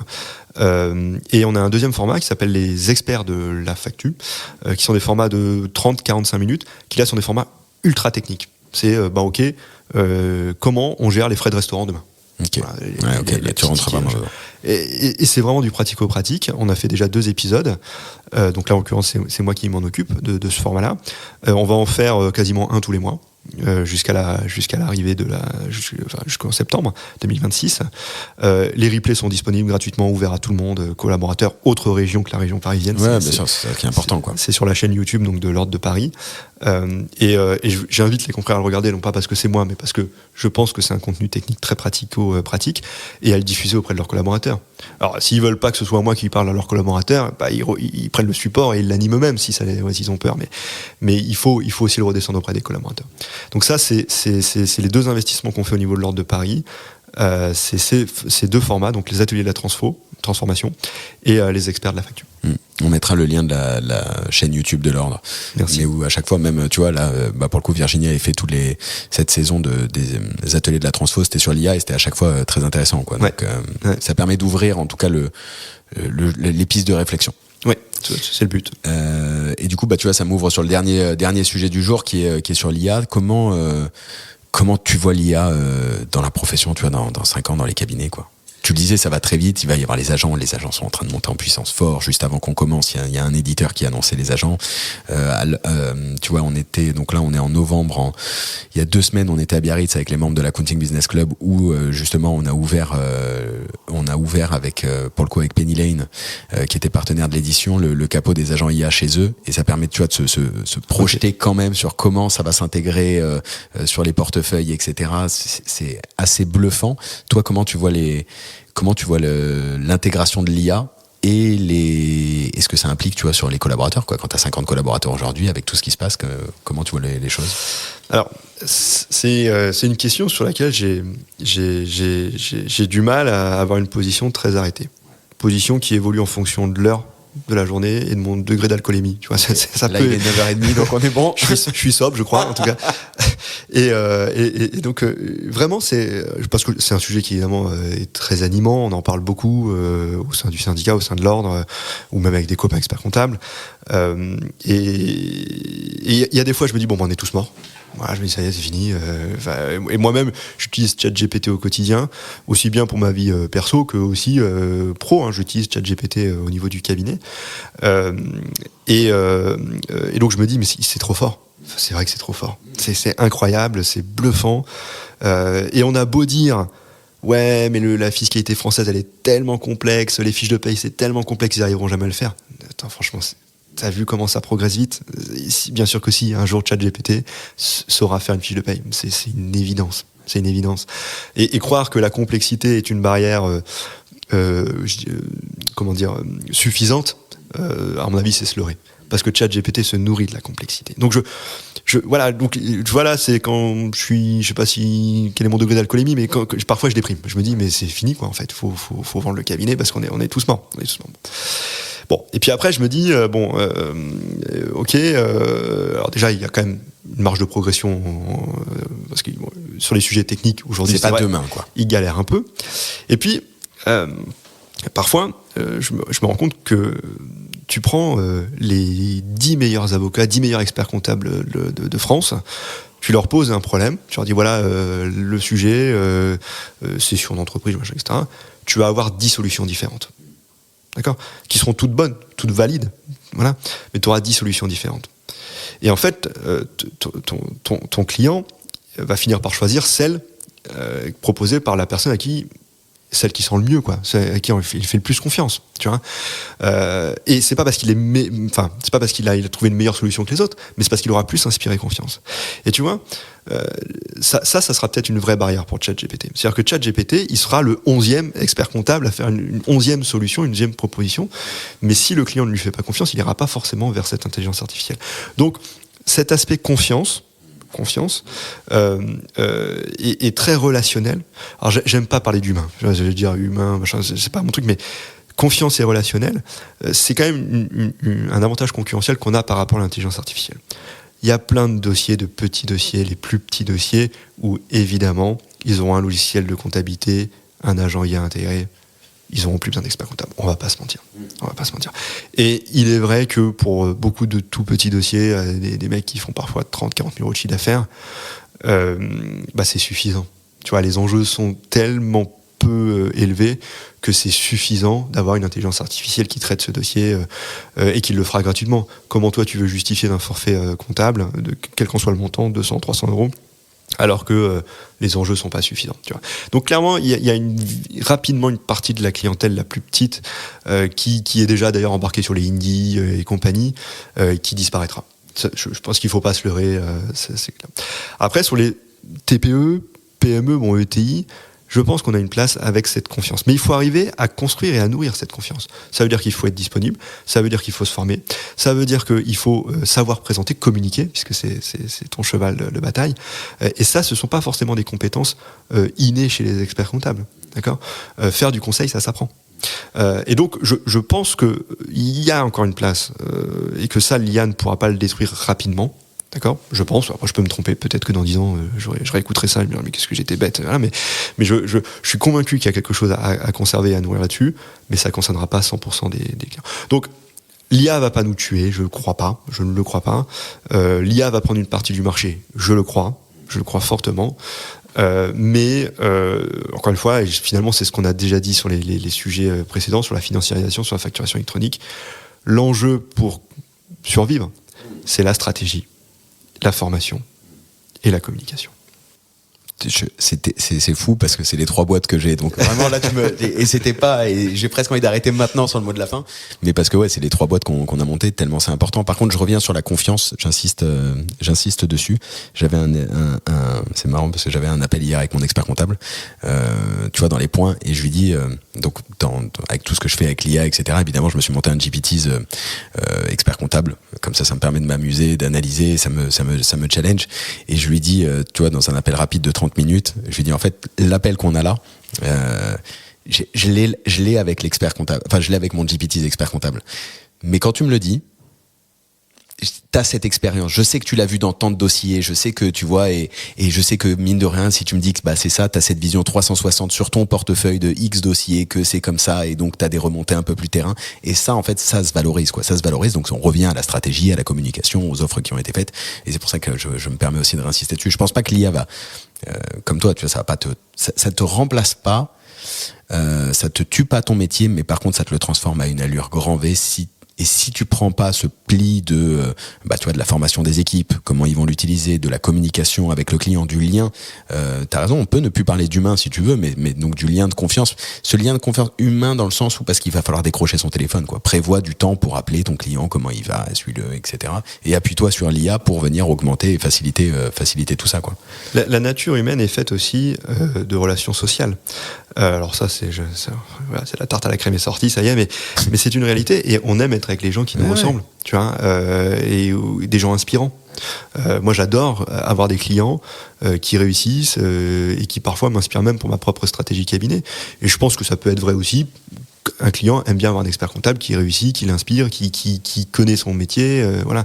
Et on a un deuxième format qui s'appelle les experts de la facture, qui sont des formats de 30-45 minutes, qui là sont des formats ultra techniques. C'est, comment on gère les frais de restaurant demain. Okay. Voilà, là, tu rentres vraiment dedans. Et c'est vraiment du pratico-pratique. On a fait déjà 2 épisodes. Donc là, en l'occurrence, c'est moi qui m'en occupe de ce format-là. On va en faire quasiment un tous les mois. Jusqu'à l'arrivée jusqu'en septembre 2026. Les replays sont disponibles gratuitement, ouverts à tout le monde, collaborateurs autres régions que la région parisienne. Ouais, bien sûr, c'est ça qui est important, quoi. C'est sur la chaîne YouTube donc de l'Ordre de Paris. Et j'invite les confrères à le regarder, non pas parce que c'est moi, mais parce que je pense que c'est un contenu technique très pratique et à le diffuser auprès de leurs collaborateurs. Alors, s'ils veulent pas que ce soit moi qui parle à leurs collaborateurs, ils prennent le support et ils l'animent eux-mêmes s'ils ont peur. Mais il faut aussi le redescendre auprès des collaborateurs. Donc ça, c'est les 2 investissements qu'on fait au niveau de l'Ordre de Paris. C'est ces 2 formats, donc les ateliers de la transformation et les experts de la facture. On mettra le lien de la chaîne YouTube de l'Ordre. Merci. Mais où à chaque fois, même, tu vois, là, pour le coup, Virginie avait fait cette saison des ateliers de la transfo, c'était sur l'IA et c'était à chaque fois très intéressant, quoi. Ouais. Donc, ça permet d'ouvrir, en tout cas, les pistes de réflexion. Oui, c'est le but. Et du coup, tu vois, ça m'ouvre sur le dernier sujet du jour qui est sur l'IA. Comment tu vois l'IA dans la profession, tu vois, dans 5 ans, dans les cabinets, quoi? Tu le disais, ça va très vite, il va y avoir les agents sont en train de monter en puissance fort. Juste avant qu'on commence, il y a un éditeur qui a annoncé les agents. Tu vois, on est en novembre, il y a 2 semaines, on était à Biarritz avec les membres de l'Accounting Business Club où justement on a ouvert avec pour le coup avec Penny Lane qui était partenaire de l'édition, le capot des agents IA chez eux, et ça permet, tu vois, de se projeter quand même sur comment ça va s'intégrer sur les portefeuilles, etc. C'est assez bluffant. Toi, comment tu vois l'intégration de l'IA et est-ce que ça implique, tu vois, sur les collaborateurs, quoi, quand tu as 50 collaborateurs aujourd'hui, avec tout ce qui se passe, comment tu vois les choses? Alors, c'est une question sur laquelle j'ai du mal à avoir une position très arrêtée. Position qui évolue en fonction de l'heure de la journée et de mon degré d'alcoolémie. Tu vois, là, il est 9h30, donc on est bon. je suis sobre, je crois, en tout cas. Et donc, vraiment, parce que c'est un sujet qui, évidemment, est très animant. On en parle beaucoup au sein du syndicat, au sein de l'Ordre, ou même avec des copains experts comptables. Et il y a des fois, je me dis, on est tous morts. Voilà, je me dis, ça y est, c'est fini. Et moi-même, j'utilise ChatGPT au quotidien, aussi bien pour ma vie perso que aussi pro. J'utilise ChatGPT au niveau du cabinet. Et donc, je me dis, mais c'est trop fort. C'est vrai que c'est trop fort. C'est incroyable, c'est bluffant. Et on a beau dire, ouais, mais la fiscalité française, elle est tellement complexe, les fiches de paye, c'est tellement complexe, ils n'arriveront jamais à le faire. Attends, franchement, t'as vu comment ça progresse vite? Bien sûr que si, un jour ChatGPT saura faire une fiche de paye. C'est une évidence. C'est une évidence. Et croire que la complexité est une barrière, suffisante, à mon avis, c'est se leurrer. Parce que ChatGPT se nourrit de la complexité. Donc voilà, c'est quand je sais pas quel est mon degré d'alcoolémie, mais parfois je déprime. Je me dis, mais c'est fini, quoi, en fait. Faut vendre le cabinet parce qu'on est tous morts. Bon, et puis après, je me dis, ok, alors déjà, il y a quand même une marge de progression, parce que sur les sujets techniques, aujourd'hui, c'est pas vrai, demain, quoi. Ils galèrent un peu. Et puis, parfois, je me rends compte que tu prends les 10 meilleurs avocats, 10 meilleurs experts comptables de France, tu leur poses un problème, tu leur dis, voilà, le sujet, c'est sur une entreprise, etc. Tu vas avoir 10 solutions différentes. D'accord, qui seront toutes bonnes, toutes valides, voilà, mais tu auras 10 solutions différentes. Et en fait, ton client va finir par choisir celle proposée par la personne celle qui sent le mieux, quoi, à qui il fait le plus confiance, tu vois. Et c'est pas parce qu'il c'est pas parce qu'il a trouvé une meilleure solution que les autres, mais c'est parce qu'il aura plus inspiré confiance. Et tu vois, ça sera peut-être une vraie barrière pour ChatGPT. C'est-à-dire que ChatGPT, il sera le 11e expert comptable à faire une 11e solution, une 11e proposition. Mais si le client ne lui fait pas confiance, il n'ira pas forcément vers cette intelligence artificielle. Donc, cet aspect confiance est très relationnel. Alors, j'aime pas parler d'humain. Je vais dire humain, machin, c'est pas mon truc, mais confiance et relationnel, c'est quand même un avantage concurrentiel qu'on a par rapport à l'intelligence artificielle. Il y a plein de dossiers, de petits dossiers, les plus petits dossiers, où évidemment, ils auront un logiciel de comptabilité, un agent IA intégré, ils n'auront plus besoin d'experts comptables. On va pas se mentir. Et il est vrai que pour beaucoup de tout petits dossiers, des mecs qui font parfois 30, 40 000 euros de chiffre d'affaires, c'est suffisant. Tu vois, les enjeux sont tellement peu élevés que c'est suffisant d'avoir une intelligence artificielle qui traite ce dossier et qui le fera gratuitement. Comment toi tu veux justifier d'un forfait comptable, de quel qu'en soit le montant, 200, 300 euros, alors que les enjeux sont pas suffisants, tu vois. Donc clairement, il y a rapidement une partie de la clientèle la plus petite qui est déjà d'ailleurs embarquée sur les indies et compagnie, qui disparaîtra. Je pense qu'il faut pas se leurrer, c'est clair. Après, sur les TPE, PME, ETI, je pense qu'on a une place avec cette confiance. Mais il faut arriver à construire et à nourrir cette confiance. Ça veut dire qu'il faut être disponible, ça veut dire qu'il faut se former, ça veut dire qu'il faut savoir présenter, communiquer, puisque c'est ton cheval de bataille. Et ça, ce ne sont pas forcément des compétences innées chez les experts comptables. D'accord ? Faire du conseil, ça s'apprend. Et donc, je pense qu'il y a encore une place et que ça, l'IA ne pourra pas le détruire rapidement. D'accord, je pense. Après, je peux me tromper. Peut-être que dans 10 ans, je réécouterai ça et je me dirai, mais qu'est-ce que j'étais bête. Voilà, mais je suis convaincu qu'il y a quelque chose à conserver et à nourrir là-dessus, mais ça ne concernera pas 100% des clients. Donc, l'IA va pas nous tuer, je ne le crois pas. L'IA va prendre une partie du marché, je le crois fortement. Mais encore une fois, et finalement, c'est ce qu'on a déjà dit sur les sujets précédents, sur la financiarisation, sur la facturation électronique. L'enjeu pour survivre, c'est la formation et la communication. C'est fou parce que c'est les 3 boîtes que j'ai, donc vraiment là et j'ai presque envie d'arrêter maintenant sur le mot de la fin, mais parce que c'est les 3 boîtes qu'on a montées tellement c'est important. Par contre, je reviens sur la confiance, j'insiste dessus. J'avais c'est marrant parce que j'avais un appel hier avec mon expert comptable, tu vois, dans les points, et je lui dis donc avec tout ce que je fais avec l'IA, etc. Évidemment, je me suis monté un GPT's expert comptable, comme ça me permet de m'amuser, d'analyser, ça me challenge, et je lui dis, tu vois, dans un appel rapide de 30 minutes, je lui dis en fait l'appel qu'on a là, je l'ai avec l'expert comptable, enfin je l'ai avec mon GPT's expert comptable, mais quand tu me le dis, t'as cette expérience, je sais que tu l'as vu dans tant de dossiers, je sais que tu vois, et je sais que mine de rien, si tu me dis que c'est ça, t'as cette vision 360 sur ton portefeuille de X dossiers, que c'est comme ça, et donc t'as des remontées un peu plus terrain, et ça en fait ça se valorise, donc on revient à la stratégie, à la communication, aux offres qui ont été faites, et c'est pour ça que je me permets aussi de réinsister dessus. Je pense pas que l'IA va, comme toi, tu vois, ça te remplace pas, ça te tue pas ton métier, mais par contre ça te le transforme à une allure grand V si tu prends pas ce pli de tu vois, de la formation des équipes, comment ils vont l'utiliser, de la communication avec le client, du lien, t'as raison, on peut ne plus parler d'humain si tu veux, mais donc du lien de confiance, ce lien de confiance humain dans le sens où, parce qu'il va falloir décrocher son téléphone, quoi. Prévois du temps pour appeler ton client, comment il va, suis-le, etc. Et appuie-toi sur l'IA pour venir augmenter et faciliter tout ça, quoi. La nature humaine est faite aussi de relations sociales. Alors ça, c'est la tarte à la crème est sortie, ça y est, mais c'est une réalité, et on aime être avec les gens qui nous ressemblent, tu vois, et des gens inspirants. Moi, j'adore avoir des clients qui réussissent et qui parfois m'inspirent même pour ma propre stratégie cabinet. Et je pense que ça peut être vrai aussi. Un client aime bien avoir un expert comptable qui réussit, qui l'inspire, qui connaît son métier, voilà.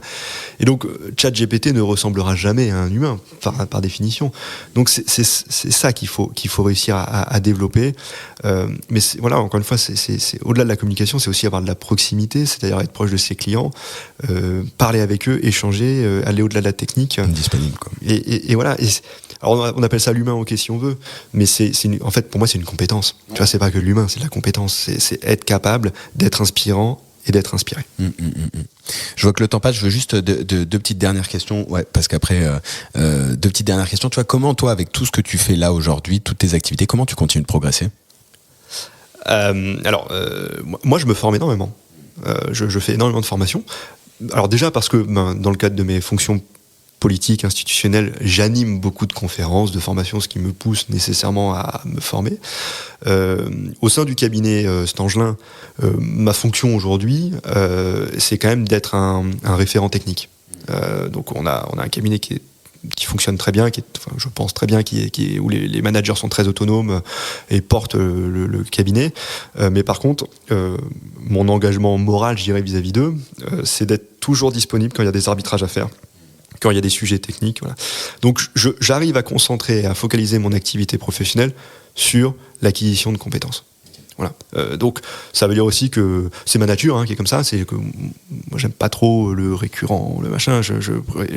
Et donc, ChatGPT ne ressemblera jamais à un humain, par définition. Donc, c'est ça qu'il faut réussir à développer. Mais voilà, encore une fois, c'est au-delà de la communication, c'est aussi avoir de la proximité, c'est-à-dire être proche de ses clients, parler avec eux, échanger, aller au-delà de la technique. Disponible, quoi. Et voilà. Alors on appelle ça l'humain, ok, si on veut, mais en fait, pour moi, c'est une compétence. Tu vois, c'est pas que l'humain, c'est de la compétence. C'est être capable d'être inspirant et d'être inspiré. Je vois que le temps passe, je veux juste deux petites dernières questions, parce qu'après, deux petites dernières questions. Tu vois, comment toi, avec tout ce que tu fais là aujourd'hui, toutes tes activités, comment tu continues de progresser ? Moi, je me forme énormément. Je fais énormément de formations. Alors déjà parce que dans le cadre de mes fonctions politique, institutionnelle, j'anime beaucoup de conférences, de formations, ce qui me pousse nécessairement à me former. Au sein du cabinet Stangelin, ma fonction aujourd'hui, c'est quand même d'être un référent technique. Donc on a un cabinet qui fonctionne très bien, je pense très bien, où les managers sont très autonomes et portent le cabinet. Mais par contre, mon engagement moral, je dirais, vis-à-vis d'eux, c'est d'être toujours disponible quand il y a des arbitrages à faire, quand il y a des sujets techniques. Voilà. Donc j'arrive à concentrer et à focaliser mon activité professionnelle sur l'acquisition de compétences. Voilà. Donc ça veut dire aussi que c'est ma nature qui est comme ça, c'est que moi j'aime pas trop le récurrent, le machin,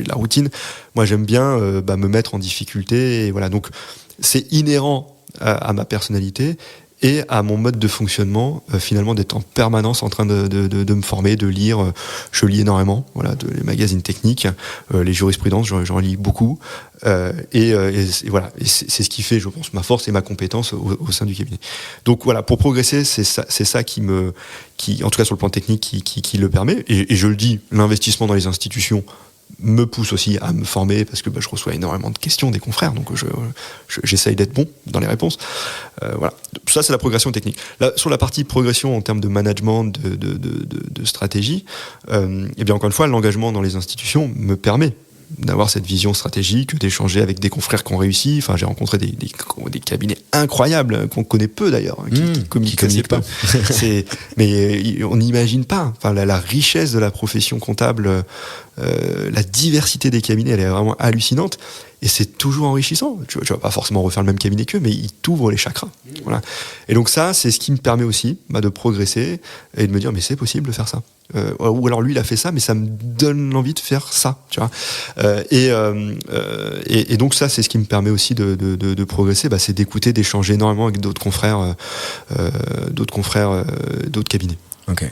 la routine. Moi j'aime bien me mettre en difficulté, et voilà. Donc c'est inhérent à ma personnalité et à mon mode de fonctionnement, finalement, d'être en permanence en train de me former, de lire. Je lis énormément, voilà, les magazines techniques, les jurisprudences, j'en lis beaucoup. Et voilà, et c'est ce qui fait, je pense, ma force et ma compétence au sein du cabinet. Donc voilà, pour progresser, c'est ça qui, en tout cas sur le plan technique, qui le permet. Et je le dis, l'investissement dans les institutions me pousse aussi à me former, parce que je reçois énormément de questions des confrères, donc j'essaye d'être bon dans les réponses. Voilà. Ça, c'est la progression technique. Là, sur la partie progression en termes de management, de stratégie, et bien encore une fois, l'engagement dans les institutions me permet d'avoir cette vision stratégique, d'échanger avec des confrères qui ont réussi. Enfin, j'ai rencontré des cabinets incroyables qu'on connaît peu d'ailleurs, qui communiquent pas. Mais on n'imagine pas. Enfin, la richesse de la profession comptable, la diversité des cabinets, elle est vraiment hallucinante. Et c'est toujours enrichissant. Tu vas pas forcément refaire le même cabinet qu'eux, mais ils t'ouvrent les chakras. Voilà. Et donc ça, c'est ce qui me permet aussi de progresser et de me dire, mais c'est possible de faire ça. Ou alors lui, il a fait ça, mais ça me donne l'envie de faire ça. Tu vois. Et donc ça, c'est ce qui me permet aussi de progresser. C'est d'écouter, d'échanger énormément avec d'autres confrères, d'autres cabinets. Ok.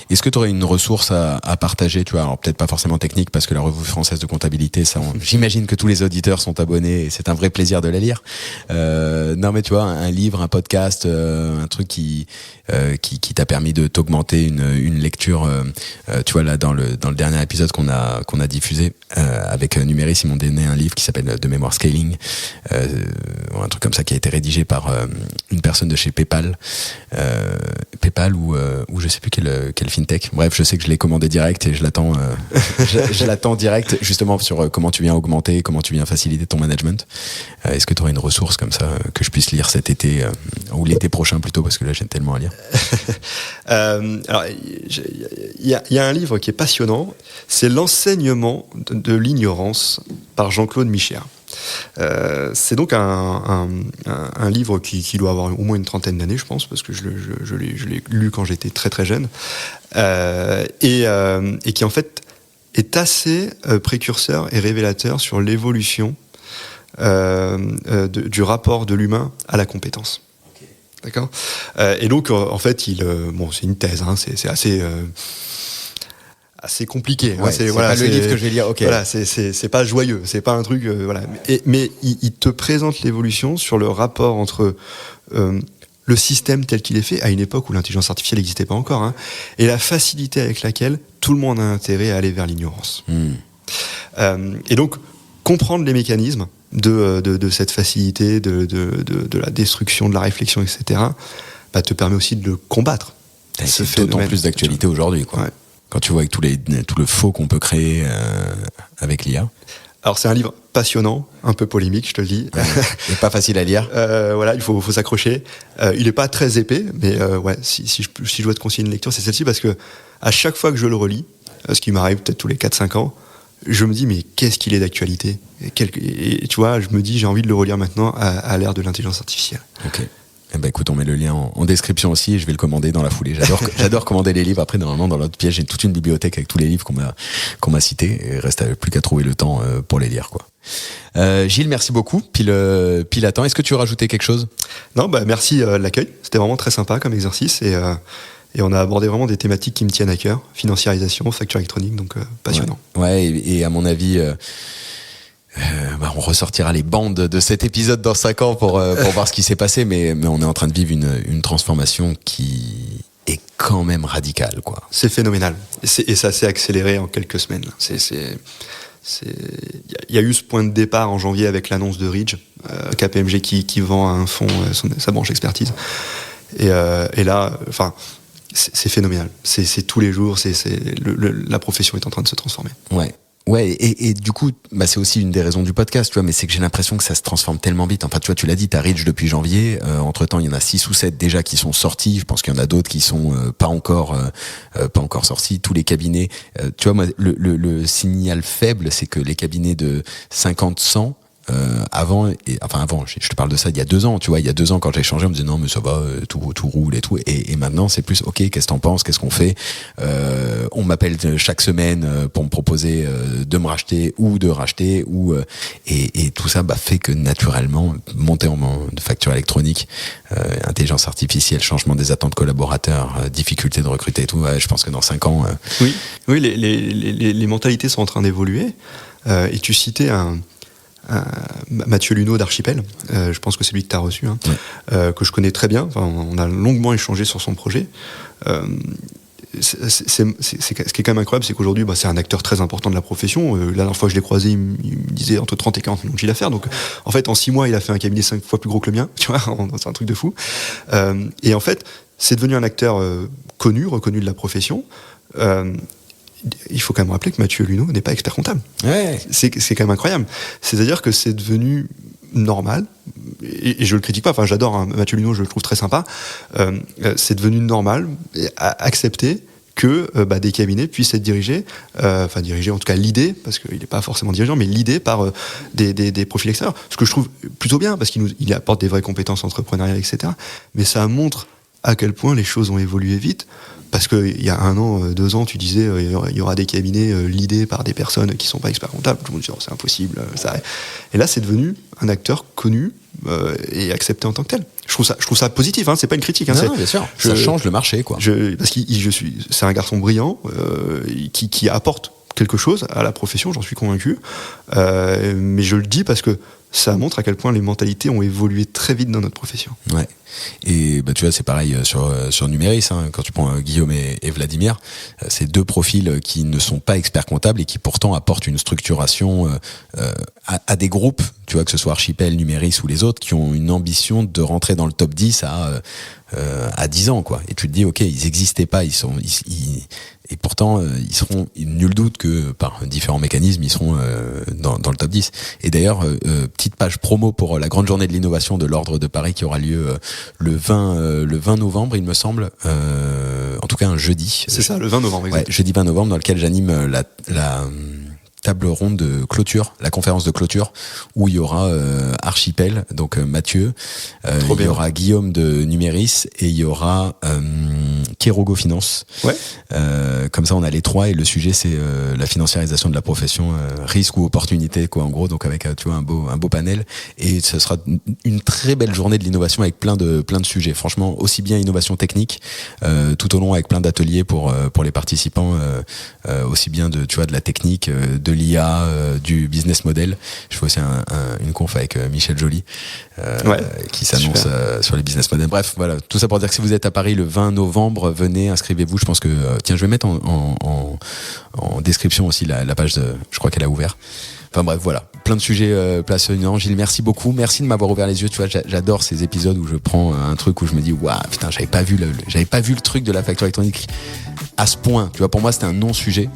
Est-ce que tu aurais une ressource à partager, tu vois, alors peut-être pas forcément technique, parce que la Revue française de comptabilité, j'imagine que tous les auditeurs sont abonnés et c'est un vrai plaisir de la lire. Non, mais tu vois, un livre, un podcast, un truc qui t'a permis de t'augmenter une lecture. Tu vois, là, dans le dernier épisode qu'on a diffusé avec Numéris, ils m'ont donné un livre qui s'appelle De mémoire scaling, un truc comme ça, qui a été rédigé par une personne de chez PayPal ou je sais plus quel fintech. Bref, je sais que je l'ai commandé direct et je l'attends je l'attends direct, justement, sur comment tu viens augmenter, comment tu viens faciliter ton management. Est-ce que tu aurais une ressource comme ça que je puisse lire cet été, ou l'été prochain plutôt, parce que là j'ai tellement à lire. Alors il y a un livre qui est passionnant, c'est L'enseignement de l'ignorance par Jean-Claude Michéa. C'est donc un livre qui doit avoir au moins une trentaine d'années, je pense, parce que je l'ai lu quand j'étais très très jeune, et qui en fait est assez précurseur et révélateur sur l'évolution du rapport de l'humain à la compétence. Okay. D'accord. Et donc en fait, c'est une thèse, c'est assez compliqué. Ouais, c'est pas le livre que je vais lire. Okay. Voilà, c'est pas joyeux, c'est pas un truc. Voilà. Mais il te présente l'évolution sur le rapport entre le système tel qu'il est fait à une époque où l'intelligence artificielle n'existait pas encore, et la facilité avec laquelle tout le monde a intérêt à aller vers l'ignorance. Et donc comprendre les mécanismes de cette facilité, de la destruction de la réflexion, etc. Te permet aussi de le combattre. C'est d'autant plus d'actualité aujourd'hui, quoi. Ouais. Quand tu vois avec tout le faux qu'on peut créer avec l'IA. Alors c'est un livre passionnant, un peu polémique, je te le dis. Et pas facile à lire. Voilà, il faut s'accrocher. Il est pas très épais, mais si je dois te conseiller une lecture, c'est celle-ci, parce que à chaque fois que je le relis, ce qui m'arrive peut-être tous les 4-5 ans, je me dis, mais qu'est-ce qu'il est d'actualité, et tu vois, je me dis, j'ai envie de le relire maintenant à l'ère de l'intelligence artificielle. Ok. Eh ben écoute, on met le lien en description aussi, et je vais le commander dans la foulée. J'adore commander les livres. Après, normalement, dans l'autre pièce, j'ai toute une bibliothèque avec tous les livres qu'on m'a cités, et il reste plus qu'à trouver le temps pour les lire, quoi. Gilles, merci beaucoup. Pile à temps. Est-ce que tu veux rajouter quelque chose? Non, merci de l'accueil. C'était vraiment très sympa comme exercice, et on a abordé vraiment des thématiques qui me tiennent à cœur. Financiarisation, facture électronique, donc passionnant. Ouais, et à mon avis, on ressortira les bandes de cet épisode dans 5 ans pour voir ce qui s'est passé, mais on est en train de vivre une transformation qui est quand même radicale, quoi. C'est phénoménal. Et ça s'est accéléré en quelques semaines. il y a eu ce point de départ en janvier avec l'annonce de Ridge, KPMG qui vend à un fonds sa branche expertise. Et là, enfin, c'est phénoménal. C'est tous les jours. La profession est en train de se transformer. Ouais, et du coup, c'est aussi une des raisons du podcast, tu vois, mais c'est que j'ai l'impression que ça se transforme tellement vite. Enfin, tu vois, tu l'as dit, t'as Ridge depuis janvier. Entre-temps, il y en a 6 ou 7 déjà qui sont sortis. Je pense qu'il y en a d'autres qui sont pas encore sortis. Tous les cabinets, tu vois, moi, le signal faible, c'est que les cabinets de 50-100, avant, je te parle de ça il y a 2 ans, tu vois, il y a 2 ans quand j'ai changé, on me disait non mais ça va, tout roule et tout, et maintenant c'est plus ok, qu'est-ce que t'en penses, qu'est-ce qu'on fait, on m'appelle chaque semaine pour me proposer de me racheter ou de racheter, et tout ça fait que naturellement, montée de facture électronique, intelligence artificielle, changement des attentes collaborateurs, difficulté de recruter et tout, je pense que dans 5 ans... Oui, les mentalités sont en train d'évoluer, et tu citais Mathieu Luneau d'Archipel, je pense que c'est lui que tu as reçu, que je connais très bien. Enfin, on a longuement échangé sur son projet. Ce qui est quand même incroyable, c'est qu'aujourd'hui, c'est un acteur très important de la profession. La dernière fois que je l'ai croisé, il me disait entre 30 et 40 millions de chiffre d'affaires. Donc, en fait, en 6 mois, il a fait un cabinet 5 fois plus gros que le mien. Tu vois, c'est un truc de fou. Et en fait, c'est devenu un acteur reconnu de la profession. Il faut quand même rappeler que Mathieu Luneau n'est pas expert comptable. Ouais. C'est quand même incroyable. C'est-à-dire que c'est devenu normal, et je le critique pas, enfin j'adore Mathieu Luneau, je le trouve très sympa, c'est devenu normal, accepté que des cabinets puissent être dirigés en tout cas l'idée, parce qu'il n'est pas forcément dirigeant, mais l'idée par des profils extérieurs. Ce que je trouve plutôt bien, parce qu'il apporte des vraies compétences entrepreneuriales, etc. Mais ça montre à quel point les choses ont évolué vite. Parce qu'il y a 1 an, 2 ans, tu disais il y aura des cabinets lidés par des personnes qui ne sont pas experts comptables. Tout le monde dit c'est impossible. Et là, c'est devenu un acteur connu et accepté en tant que tel. Je trouve ça positif. C'est pas une critique. Non, bien sûr. Ça change le marché, quoi. Parce que c'est un garçon brillant qui apporte quelque chose à la profession. J'en suis convaincu. Mais je le dis parce que ça montre à quel point les mentalités ont évolué très vite dans notre profession. Ouais. Et tu vois, c'est pareil sur Numéris, quand tu prends Guillaume et Vladimir, c'est 2 profils qui ne sont pas experts comptables et qui pourtant apportent une structuration à des groupes, tu vois, que ce soit Archipel, Numéris ou les autres, qui ont une ambition de rentrer dans le top 10 à 10 ans, quoi. Et tu te dis, ok, ils n'existaient pas, et pourtant, ils seront, nul doute que par différents mécanismes, ils seront dans le top 10. Et d'ailleurs, petite page promo pour la grande journée de l'innovation de l'Ordre de Paris qui aura lieu le 20 novembre, il me semble. En tout cas, un jeudi. C'est ça, le 20 novembre. Ouais, jeudi 20 novembre, dans lequel j'anime la table ronde de clôture, la conférence de clôture, où il y aura Archipel, donc Mathieu, il y aura Guillaume de Numéris, et il y aura Kerogo Finance. Ouais. Comme ça, on a les 3, et le sujet, c'est la financiarisation de la profession, risque ou opportunité, quoi, en gros. Donc avec, tu vois, un beau panel, et ce sera une très belle journée de l'innovation avec plein de sujets. Franchement, aussi bien innovation technique, tout au long avec plein d'ateliers pour les participants, aussi bien de la technique, de l'IA, du business model. Je fais aussi une conf avec Michel Joly qui s'annonce sur les business models. Bref, voilà, tout ça pour dire que si vous êtes à Paris le 20 novembre, venez, inscrivez-vous. Je pense que tiens, je vais mettre en description aussi la page je crois qu'elle a ouvert. Enfin bref, voilà, plein de sujets passionnants. Gilles, merci beaucoup, merci de m'avoir ouvert les yeux. Tu vois, j'adore ces épisodes où je prends un truc où je me dis waouh, putain, j'avais pas vu le truc de la facture électronique à ce point. Tu vois, pour moi, c'était un non-sujet,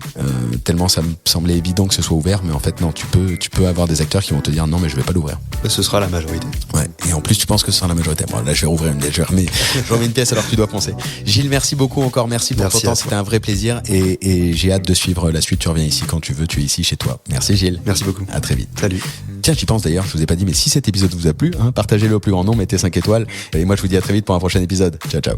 tellement ça me semblait évident que ce soit ouvert, mais en fait non, tu peux avoir des acteurs qui vont te dire non, mais je vais pas l'ouvrir. Ce sera la majorité. Ouais, et en plus tu penses que ce sera la majorité. Bon, là je vais rouvrir je remets une pièce alors que tu dois penser. Gilles, merci beaucoup encore, merci pour ton temps, c'était un vrai plaisir, et j'ai hâte de suivre la suite. Tu reviens ici quand tu veux, tu es ici chez toi. Merci Gilles. Merci beaucoup. À très vite. Salut. Tiens, j'y pense d'ailleurs, je vous ai pas dit, mais si cet épisode vous a plu, partagez-le au plus grand nombre, mettez 5 étoiles, et moi je vous dis à très vite pour un prochain épisode. Ciao, ciao.